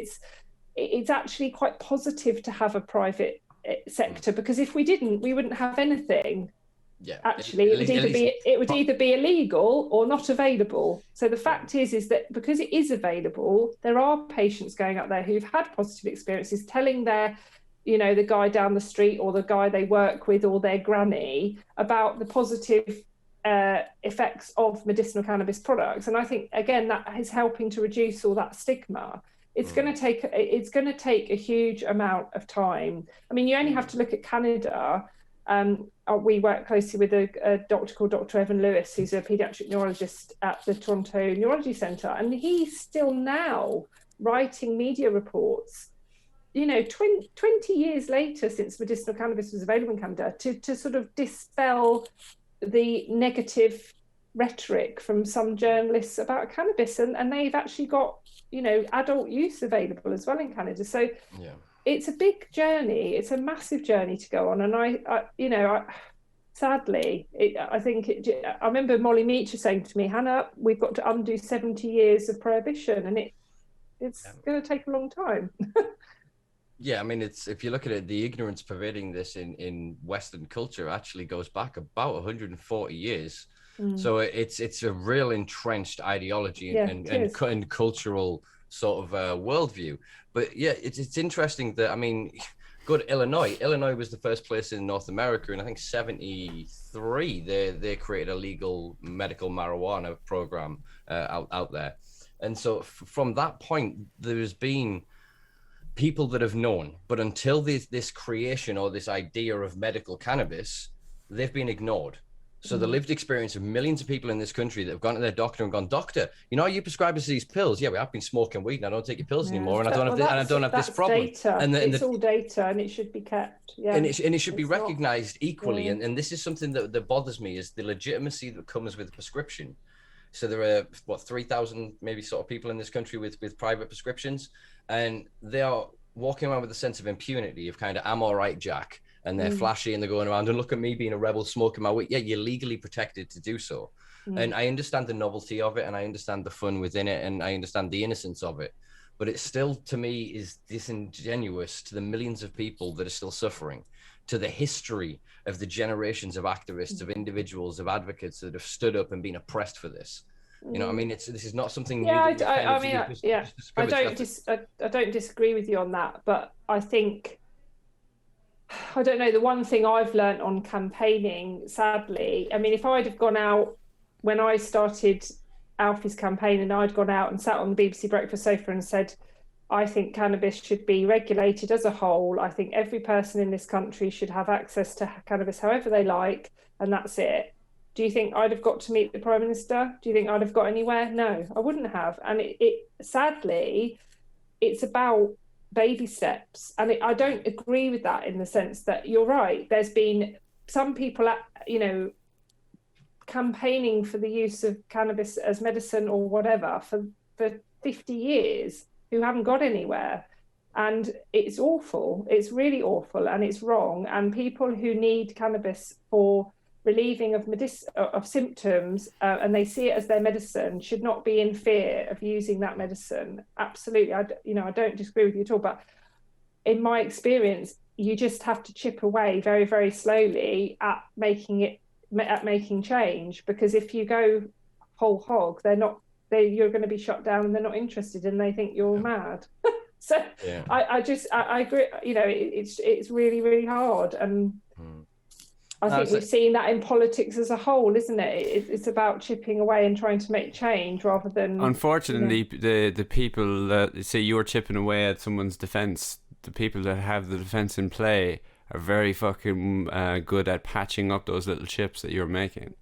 it's actually quite positive to have a private sector, because if we didn't, we wouldn't have anything. Yeah, actually, it would either be illegal or not available. So the fact is that because it is available, there are patients going out there who've had positive experiences, telling their, you know, the guy down the street or the guy they work with or their granny about the positive effects of medicinal cannabis products. And I think, again, that is helping to reduce all that stigma. It's going to take a huge amount of time. I mean, you only have to look at Canada. We work closely with a doctor called Dr. Evan Lewis, who's a paediatric neurologist at the Toronto Neurology Centre, and he's still now writing media reports, you know, 20 years later since medicinal cannabis was available in Canada, to sort of dispel the negative rhetoric from some journalists about cannabis, and they've actually got, you know, adult use available as well in Canada. So it's a big journey. It's a massive journey to go on. And sadly, I remember Molly Meacher saying to me, Hannah, we've got to undo 70 years of prohibition, and it's going to take a long time. Yeah, I mean, if you look at it, the ignorance pervading this in Western culture actually goes back about 140 years. So it's a real entrenched ideology and cultural sort of worldview. But yeah, it's interesting that, I mean, go to Illinois. Illinois was the first place in North America, and I think 73 they created a legal medical marijuana program out there. And so from that point, there's been people that have known, but until this creation or this idea of medical cannabis, they've been ignored. So the lived experience of millions of people in this country that have gone to their doctor and gone, doctor, you know, you prescribe us these pills. Yeah, I've been smoking weed and I don't take your pills anymore, and I don't have this problem. Data. And it's all data, and it should be kept. Yeah, and it should be recognized equally. Yeah. And this is something that bothers me, is the legitimacy that comes with prescription. So there are 3,000 maybe sort of people in this country with private prescriptions, and they are walking around with a sense of impunity of kind of, I'm all right, Jack. And they're flashy and they're going around, and look at me being a rebel, smoking my weed. Yeah, you're legally protected to do so. And I understand the novelty of it, and I understand the fun within it, and I understand the innocence of it. But it still, to me, is disingenuous to the millions of people that are still suffering, to the history of the generations of activists, of individuals, of advocates that have stood up and been oppressed for this. You know what I mean? This is not something new. I don't disagree with you on that, but I think, I don't know, the one thing I've learned on campaigning, sadly, I mean, if I'd have gone out when I started Alfie's campaign and I'd gone out and sat on the BBC breakfast sofa and said, I think cannabis should be regulated as a whole. I think every person in this country should have access to cannabis however they like, and that's it. Do you think I'd have got to meet the Prime Minister? Do you think I'd have got anywhere? No, I wouldn't have. And it sadly, it's about baby steps. And I don't agree with that in the sense that you're right. There's been some people, campaigning for the use of cannabis as medicine or whatever for 50 years who haven't got anywhere. And it's awful. It's really awful and it's wrong. And people who need cannabis for relieving of symptoms and they see it as their medicine should not be in fear of using that medicine. Absolutely. I don't disagree with you at all. But in my experience, you just have to chip away very, very slowly at making change, because if you go whole hog, you're going to be shut down and they're not interested and they think you're mad. So yeah. I agree, it's really, really hard. And I think we've seen that in politics as a whole, isn't it? It's about chipping away and trying to make change rather than... Unfortunately, the people that say you're chipping away at someone's defence, the people that have the defence in play are very fucking good at patching up those little chips that you're making.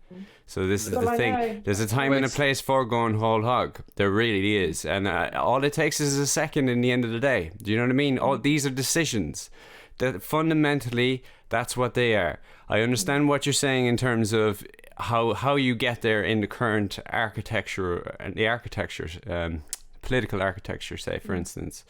So this is the thing. There's a time and a place for going whole hog. There really is. And all it takes is a second in the end of the day. Do you know what I mean? All these are decisions. That fundamentally, that's what they are. I understand what you're saying in terms of how you get there in the current architecture, political architecture, say, for instance.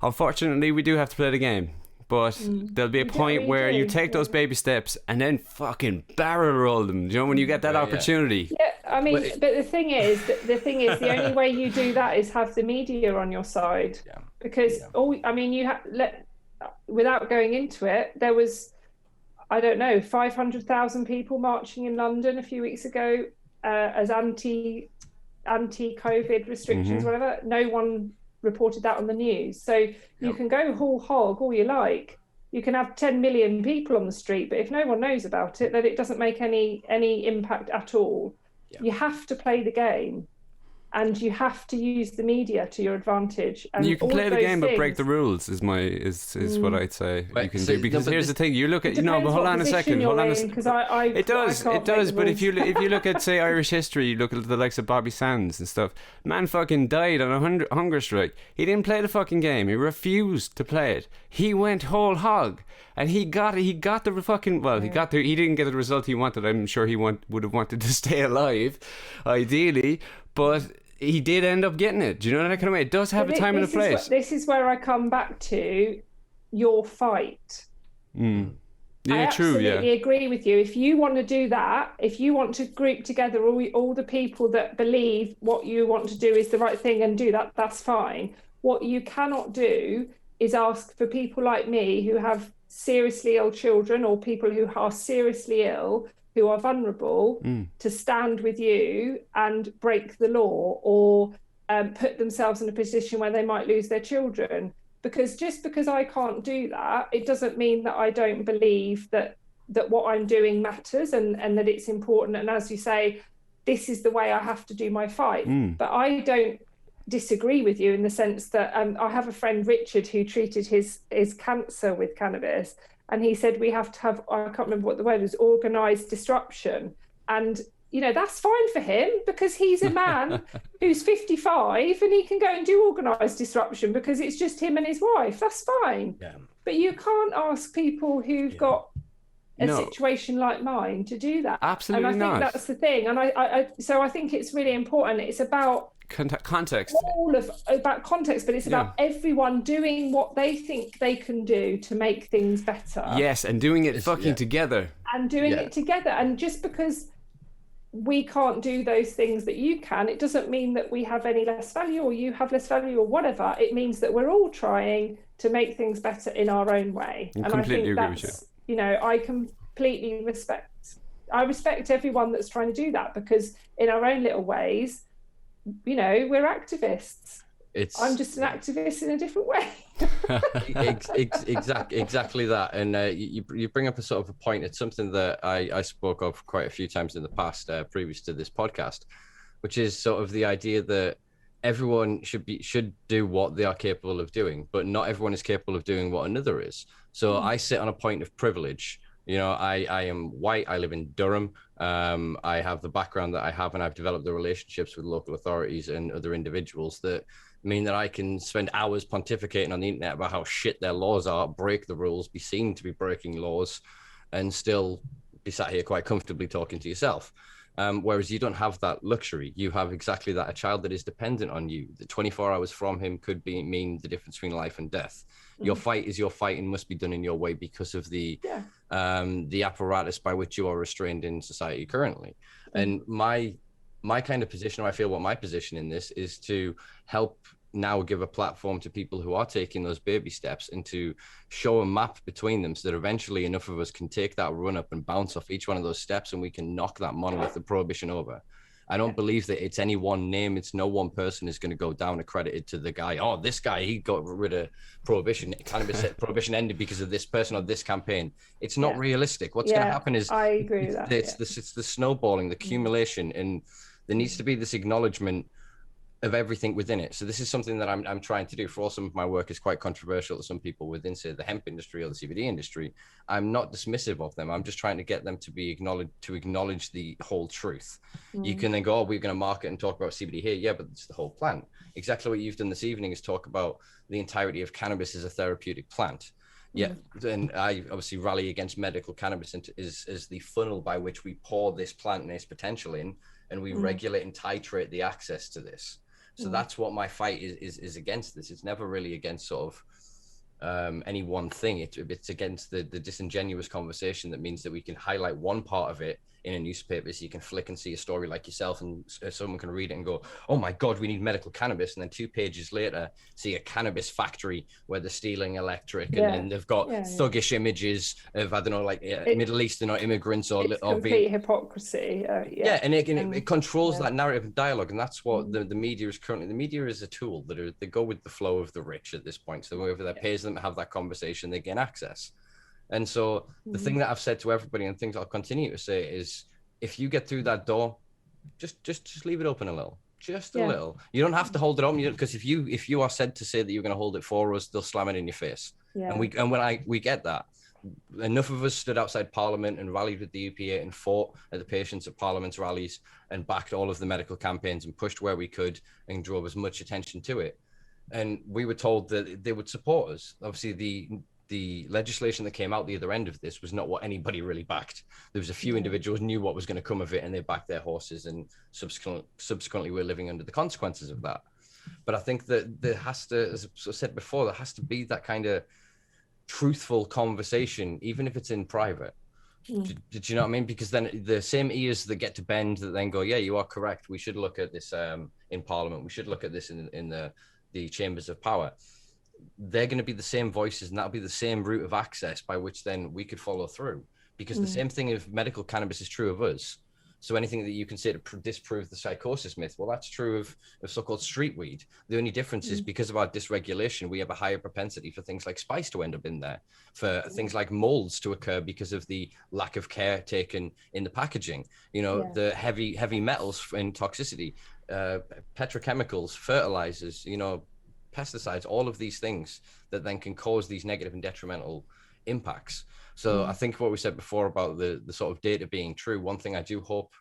Unfortunately, we do have to play the game. But there'll be a point where you take those baby steps and then fucking barrel roll them. Do you know, when you get that opportunity? Yeah, I mean, but the thing is, the only way you do that is have the media on your side. Yeah. Because without going into it, there was, 500,000 people marching in London a few weeks ago as anti-COVID restrictions, whatever. No one reported that on the news. So you can go whole hog all you like. You can have 10 million people on the street, but if no one knows about it, then it doesn't make any impact at all. You have to play the game, and you have to use the media to your advantage. And you can play the game, but break the rules. Is what I'd say you can do. Because here's the thing: you look at but hold on a second. Because it does. But if you look at, say, Irish history, you look at the likes of Bobby Sands and stuff. Man fucking died on a hunger strike. He didn't play the fucking game. He refused to play it. He went whole hog, and he got the fucking he didn't get the result he wanted. I'm sure he would have wanted to stay alive, ideally, but he did end up getting it. Do you know that kind of way? It does have a time and a place. This is where I come back to your fight. Yeah, I absolutely agree with you. If you want to do that, if you want to group together all the people that believe what you want to do is the right thing and do that, that's fine. What you cannot do is ask for people like me who have seriously ill children or people who are seriously ill, who are vulnerable, to stand with you and break the law or put themselves in a position where they might lose their children. Because just because I can't do that, it doesn't mean that I don't believe that what I'm doing matters and that it's important. And as you say, this is the way I have to do my fight. But I don't disagree with you in the sense that I have a friend, Richard, who treated his cancer with cannabis. And he said we have to have, I can't remember what the word was, organised disruption. And, that's fine for him because he's a man who's 55 and he can go and do organised disruption because it's just him and his wife. That's fine. Yeah. But you can't ask people who've got a situation like mine to do that. Absolutely not. And I think that's the thing. And so I think it's really important. It's about context, about context, but it's about everyone doing what they think they can do to make things better. Yes, and doing it together. And doing it together. And just because we can't do those things that you can, it doesn't mean that we have any less value or you have less value or whatever. It means that we're all trying to make things better in our own way. I completely agree with you. you know, I respect everyone that's trying to do that, because in our own little ways, you know, we're activists. I'm just an activist in a different way. Exactly that. And you bring up a sort of a point. It's something that I spoke of quite a few times in the past, previous to this podcast, which is sort of the idea that everyone should do what they are capable of doing, but not everyone is capable of doing what another is. So I sit on a point of privilege. You know, I am white. I live in Durham. I have the background that I have, and I've developed the relationships with local authorities and other individuals that mean that I can spend hours pontificating on the internet about how shit their laws are, break the rules, be seen to be breaking laws, and still be sat here quite comfortably talking to yourself. Whereas you don't have that luxury. You have exactly that, a child that is dependent on you. The 24 hours from him could mean the difference between life and death. Your fight is your fight and must be done in your way because of the apparatus by which you are restrained in society currently. And my kind of position, or I feel what my position in this is, to help now give a platform to people who are taking those baby steps and to show a map between them so that eventually enough of us can take that run up and bounce off each one of those steps and we can knock that monolith of prohibition over. I don't believe that it's any one name. It's no one person is going to go down accredited to the guy. Oh, this guy, he got rid of prohibition. Cannabis prohibition ended because of this person or this campaign. It's not realistic. What's going to happen is I agree with that. It's the snowballing, the accumulation, and there needs to be this acknowledgement of everything within it. So this is something that I'm trying to do. For all some of my work is quite controversial to some people within, say, the hemp industry or the CBD industry. I'm not dismissive of them. I'm just trying to get them to be acknowledge the whole truth. You can then go, oh, we're going to market and talk about CBD here. Yeah, but it's the whole plant. Exactly what you've done this evening is talk about the entirety of cannabis as a therapeutic plant. Yeah, and I obviously rally against medical cannabis as the funnel by which we pour this plant and its potential in, and we regulate and titrate the access to this. So that's what my fight is against this. It's never really against sort of any one thing. It's against the disingenuous conversation that means that we can highlight one part of it in a newspaper, so you can flick and see a story like yourself, and someone can read it and go, oh my God, we need medical cannabis. And then 2 pages later, see a cannabis factory where they're stealing electric, and then they've got thuggish images of, I don't know, like Middle Eastern or immigrants or complete hypocrisy. And it controls that narrative and dialogue. And that's what the media is currently. The media is a tool they go with the flow of the rich at this point. So whoever that pays them to have that conversation, they gain access. And so the thing that I've said to everybody, and things I'll continue to say, is if you get through that door, just leave it open a little, just a little. You don't have to hold it open, because if you are said to say that you're going to hold it for us, they'll slam it in your face. And we get that. Enough of us stood outside Parliament and rallied with the UPA and fought at the patients at Parliament's rallies and backed all of the medical campaigns and pushed where we could and drove as much attention to it. And we were told that they would support us. Obviously, the legislation that came out the other end of this was not what anybody really backed. There was a few individuals knew what was going to come of it, and they backed their horses, and subsequently we're living under the consequences of that. But I think that there has to, as I said before, there has to be that kind of truthful conversation, even if it's in private. Did you know what I mean? Because then the same ears that get to bend that then go, yeah, you are correct, we should look at this in Parliament, we should look at this in the chambers of power. They're going to be the same voices, and that'll be the same route of access by which then we could follow through. Because the same thing of medical cannabis is true of us. So anything that you can say to disprove the psychosis myth, well, that's true of so-called street weed. The only difference is because of our dysregulation, we have a higher propensity for things like spice to end up in there, for things like molds to occur because of the lack of care taken in the packaging. You know, the heavy metals and toxicity, petrochemicals, fertilizers, you know, pesticides, all of these things that then can cause these negative and detrimental impacts. So I think what we said before about the sort of data being true, one thing I do hope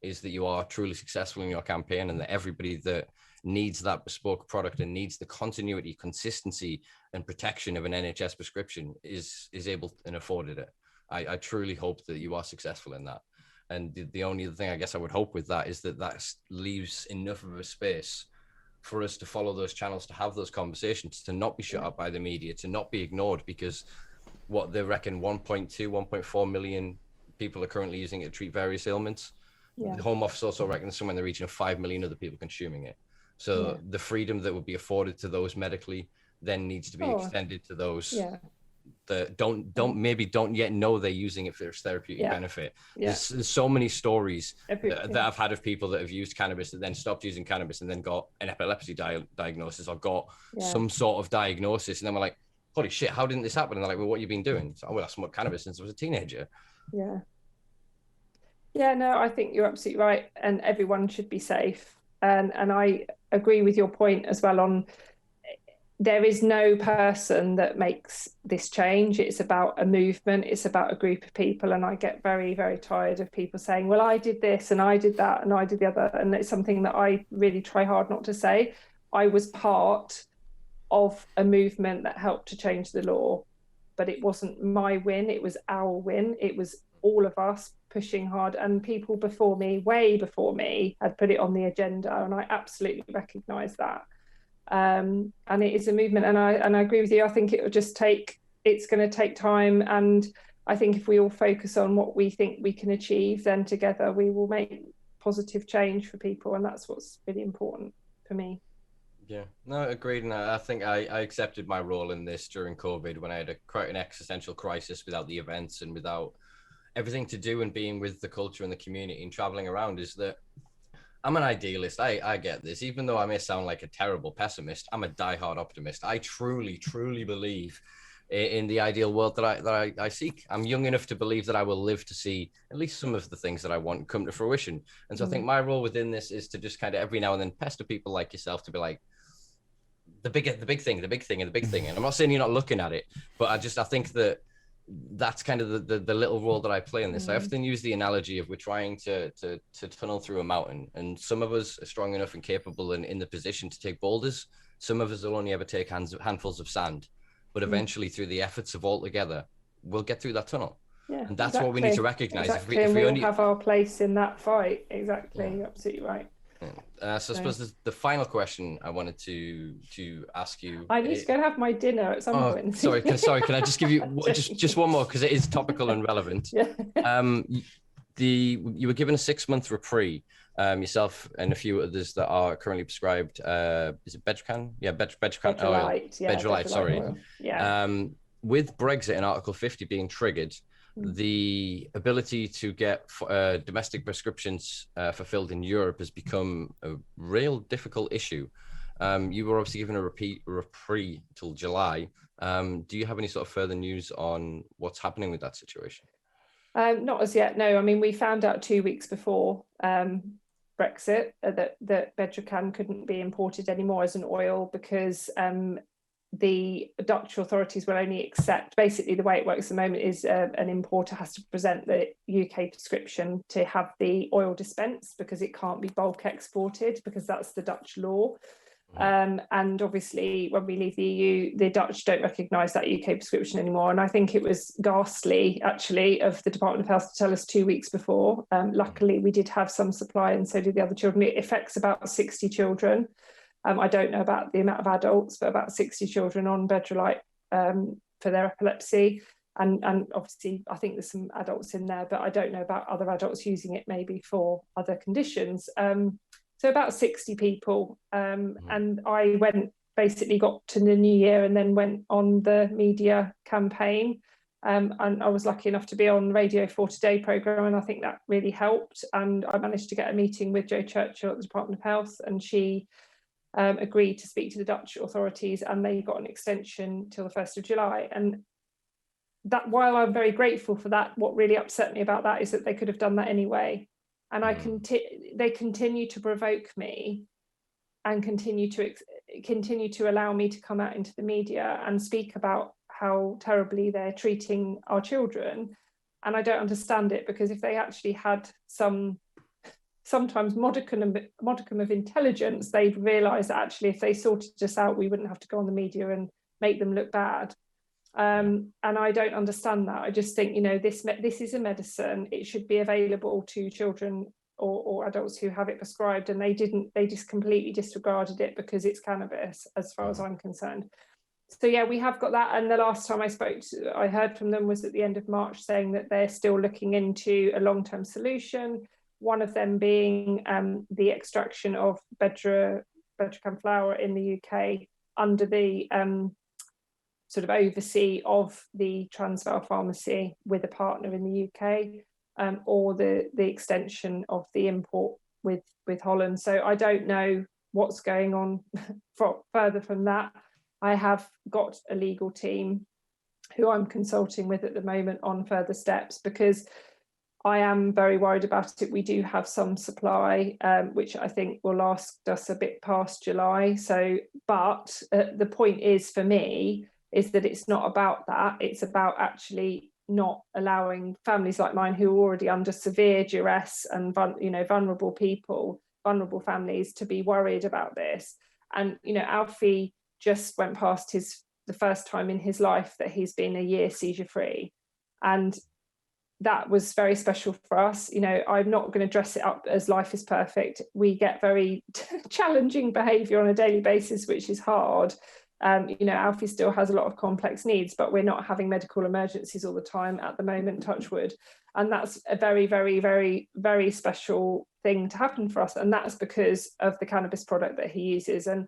is that you are truly successful in your campaign, and that everybody that needs that bespoke product and needs the continuity, consistency, and protection of an NHS prescription is able and afforded it. I truly hope that you are successful in that. And the only other thing I guess I would hope with that is that leaves enough of a space for us to follow those channels, to have those conversations, to not be shut up by the media, to not be ignored, because what they reckon 1.4 million people are currently using it to treat various ailments. The Home Office also reckons somewhere in the region of 5 million other people consuming it. So the freedom that would be afforded to those medically then needs to be extended to those that don't yet know they're using it for its therapeutic benefit. There's so many stories that I've had of people that have used cannabis that then stopped using cannabis and then got an epilepsy diagnosis or got some sort of diagnosis, and then we're like, holy shit, how didn't this happen? And they're like, well, what have you been doing? So, well, I smoked cannabis since I was a teenager. No, I think you're absolutely right, and everyone should be safe, and I agree with your point as well on there is no person that makes this change. It's about a movement. It's about a group of people. And I get very, very tired of people saying, well, I did this and I did that and I did the other. And it's something that I really try hard not to say. I was part of a movement that helped to change the law, but it wasn't my win. It was our win. It was all of us pushing hard, and people before me, way before me, had put it on the agenda. And I absolutely recognise that. And it is a movement, and I agree with you. I think it's going to take time, and I think if we all focus on what we think we can achieve, then together we will make positive change for people, and that's what's really important for me. Yeah, no, agreed. And I think I accepted my role in this during COVID when I had quite an existential crisis without the events and without everything to do and being with the culture and the community and traveling around, is that I'm an idealist. I get this. Even though I may sound like a terrible pessimist, I'm a diehard optimist. I truly, truly believe in the ideal world that I seek. I'm young enough to believe that I will live to see at least some of the things that I want come to fruition. And so I think my role within this is to just kind of every now and then pester people like yourself to be like, the big thing. And I'm not saying you're not looking at it, but I think that that's kind of the little role that I play in this. I often use the analogy of we're trying to tunnel through a mountain, and some of us are strong enough and capable and in the position to take boulders. Some of us will only ever take handfuls of sand, but eventually through the efforts of all together, we'll get through that tunnel. And that's what we need to recognize. Exactly. If we only have our place in that fight. Exactly. You're absolutely right. So I suppose the final question I wanted to ask you. I need to go and have my dinner at some point. Sorry. Can I just give you just one more, because it is topical and relevant. You were given a 6-month reprieve, yourself and a few others that are currently prescribed. Is it Bedrocan? Yeah, Bedrocan oil. Bedrolite, sorry. Oil. With Brexit and Article 50 being triggered, the ability to get domestic prescriptions fulfilled in Europe has become a real difficult issue. You were obviously given a reprieve till July. Do you have any sort of further news on what's happening with that situation? Not as yet, no. I mean, we found out 2 weeks before Brexit that Bedrocan couldn't be imported anymore as an oil because the Dutch authorities will only accept, basically the way it works at the moment is an importer has to present the UK prescription to have the oil dispensed, because it can't be bulk exported because that's the Dutch law. And obviously when we leave the EU, the Dutch don't recognise that UK prescription anymore. And I think it was ghastly actually of the Department of Health to tell us 2 weeks before. Luckily we did have some supply, and so did the other children. It affects about 60 children. I don't know about the amount of adults, but about 60 children on Bedrolite for their epilepsy. And obviously, I think there's some adults in there, but I don't know about other adults using it maybe for other conditions. So about 60 people. And I basically got to the new year and then went on the media campaign. And I was lucky enough to be on Radio 4 Today programme, and I think that really helped. And I managed to get a meeting with Jo Churchill at the Department of Health, and she agreed to speak to the Dutch authorities, and they got an extension till the 1st of July. And that, while I'm very grateful for that, what really upset me about that is that they could have done that anyway. And they continue to provoke me and continue to allow me to come out into the media and speak about how terribly they're treating our children. And I don't understand it, because if they actually had sometimes modicum of intelligence, they'd realise that actually if they sorted us out, we wouldn't have to go on the media and make them look bad. And I don't understand that. I just think, this is a medicine. It should be available to children or adults who have it prescribed, and they just completely disregarded it because it's cannabis, as far as I'm concerned. So yeah, we have got that. And the last time I heard from them was at the end of March, saying that they're still looking into a long-term solution. One of them being the extraction of Bedrocan flower in the UK under the sort of oversee of the Transvaal pharmacy with a partner in the UK, or the extension of the import with Holland. So I don't know what's going on further from that. I have got a legal team who I'm consulting with at the moment on further steps, because I am very worried about it. We do have some supply, which I think will last us a bit past July. So, but the point is, for me, is that it's not about that. It's about actually not allowing families like mine, who are already under severe duress, and vulnerable people, vulnerable families, to be worried about this. And Alfie just went past the first time in his life that he's been a year seizure free, and that was very special for us. I'm not going to dress it up as life is perfect. We get very challenging behaviour on a daily basis, which is hard. Alfie still has a lot of complex needs, but we're not having medical emergencies all the time at the moment, touch wood. And that's a very, very, very, very special thing to happen for us. And that's because of the cannabis product that he uses. And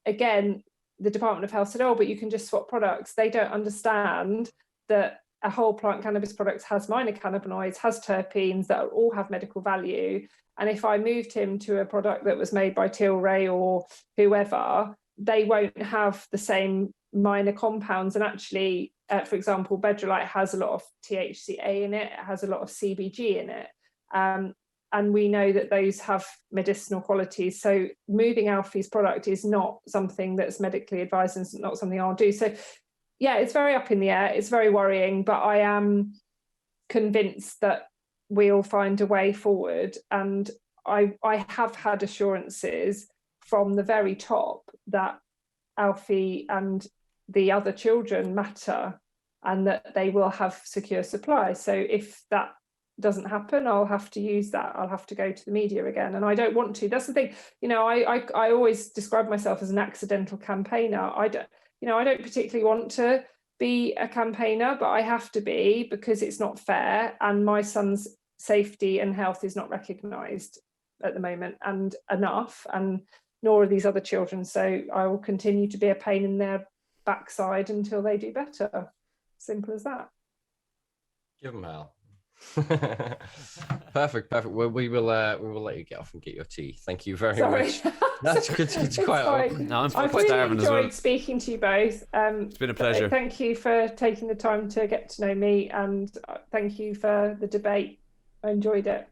again, the Department of Health said, oh, but you can just swap products. They don't understand that a whole plant cannabis product has minor cannabinoids, has terpenes that all have medical value. And if I moved him to a product that was made by Tilray or whoever, they won't have the same minor compounds. And actually, for example, Bedrolite has a lot of THCA in it, it has a lot of CBG in it. And we know that those have medicinal qualities. So moving Alfie's product is not something that's medically advised, and it's not something I'll do. So yeah, it's very up in the air. It's very worrying, but I am convinced that we'll find a way forward. And I have had assurances from the very top that Alfie and the other children matter, and that they will have secure supply. So if that doesn't happen, I'll have to use that. I'll have to go to the media again, and I don't want to. That's the thing. I always describe myself as an accidental campaigner. I don't particularly want to be a campaigner, but I have to be, because it's not fair, and my son's safety and health is not recognised at the moment and enough, and nor are these other children. So I will continue to be a pain in their backside until they do better. Simple as that. Give them hell. Perfect. Well, we will let you get off and get your tea. Thank you very much. That's good. It's quite. No, I'm I've really enjoyed as well. speaking to you both. It's been a pleasure. Thank you for taking the time to get to know me, and thank you for the debate. I enjoyed it.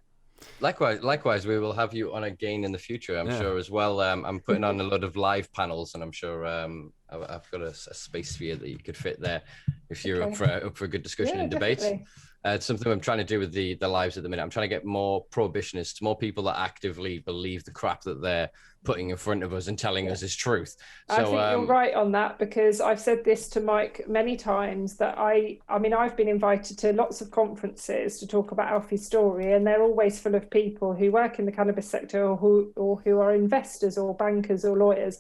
Likewise, we will have you on again in the future, I'm sure, as well. I'm putting on a lot of live panels, and I'm sure I've got a space for you that you could fit there if you're up for a good discussion and debate. Definitely. It's something I'm trying to do with the lives at the minute. I'm trying to get more prohibitionists, more people that actively believe the crap that they're putting in front of us and telling us is truth. So, I think you're right on that, because I've said this to Mike many times, that I mean, I've been invited to lots of conferences to talk about Alfie's story, and they're always full of people who work in the cannabis sector, or who are investors or bankers or lawyers.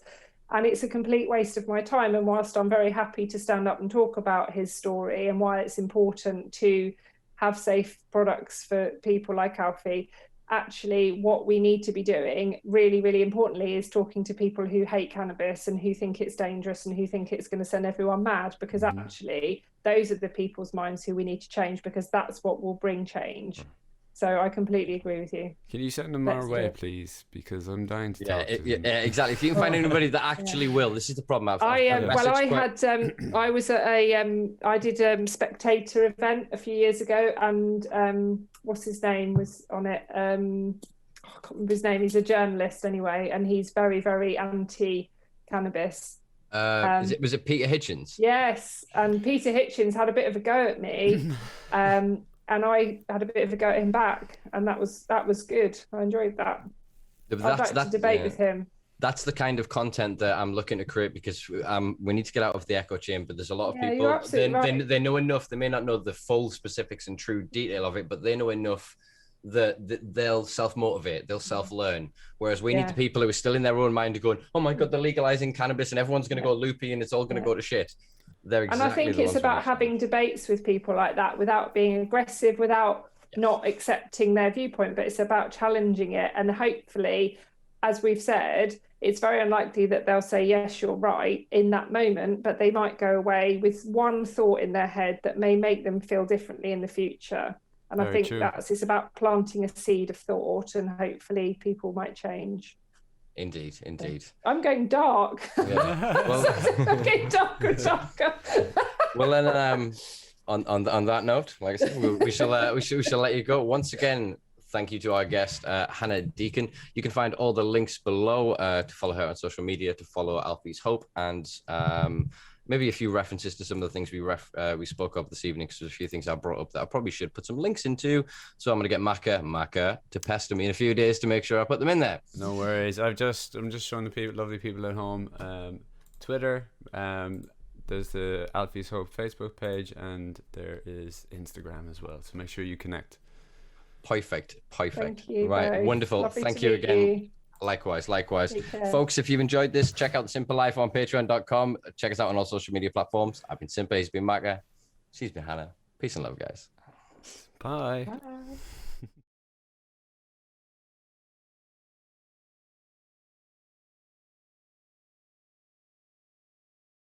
And it's a complete waste of my time. And whilst I'm very happy to stand up and talk about his story and why it's important to have safe products for people like Alfie, actually what we need to be doing really, really importantly is talking to people who hate cannabis and who think it's dangerous and who think it's going to send everyone mad, because actually those are the people's minds who we need to change, because that's what will bring change. So I completely agree with you. Can you send them our way, please? Because I'm dying to talk to them. Yeah, exactly. If you can find anybody that actually will, this is the problem. I was at I did a Spectator event a few years ago, and what's his name was on it. I can't remember his name. He's a journalist anyway, and he's very, very anti-cannabis. Was it Peter Hitchens? Yes, and Peter Hitchens had a bit of a go at me. And I had a bit of a go at him back, and that was good. I enjoyed that. I'd like to debate with him. That's the kind of content that I'm looking to create, because we need to get out of the echo chamber. There's a lot of people, they know enough. They may not know the full specifics and true detail of it, but they know enough that they'll self-motivate, they'll self-learn. Whereas we need the people who are still in their own mind going, oh my God, they're legalizing cannabis and everyone's going to go loopy and it's all going to go to shit. And I think it's about having debates with people like that without being aggressive, without not accepting their viewpoint, but it's about challenging it. And hopefully as we've said, it's very unlikely that they'll say, yes, you're right in that moment, but they might go away with one thought in their head that may make them feel differently in the future. And Very I think true. it's about planting a seed of thought, and hopefully people might change. Indeed. I'm going dark. Yeah. Well, I'm getting darker and darker. well then, on that note, like I said, we shall let you go. Once again, thank you to our guest, Hannah Deacon. You can find all the links below to follow her on social media, to follow Alfie's Hope, and maybe a few references to some of the things we spoke of this evening, because there's a few things I brought up that I probably should put some links into. So I'm going to get Maka to pester me in a few days to make sure I put them in there. No worries. I'm just showing the lovely people at home Twitter. There's the Alfie's Hope Facebook page, and there is Instagram as well. So make sure you connect. Perfect. Thank you, Right, both. wonderful. Lovely Thank to you meet again. you. Likewise. Take care. Folks, if you've enjoyed this, check out the Simpa Life on patreon.com. Check us out on all social media platforms. I've been Simpa, he's been Maka, she's been Hannah. Peace and love, guys. Bye. Bye.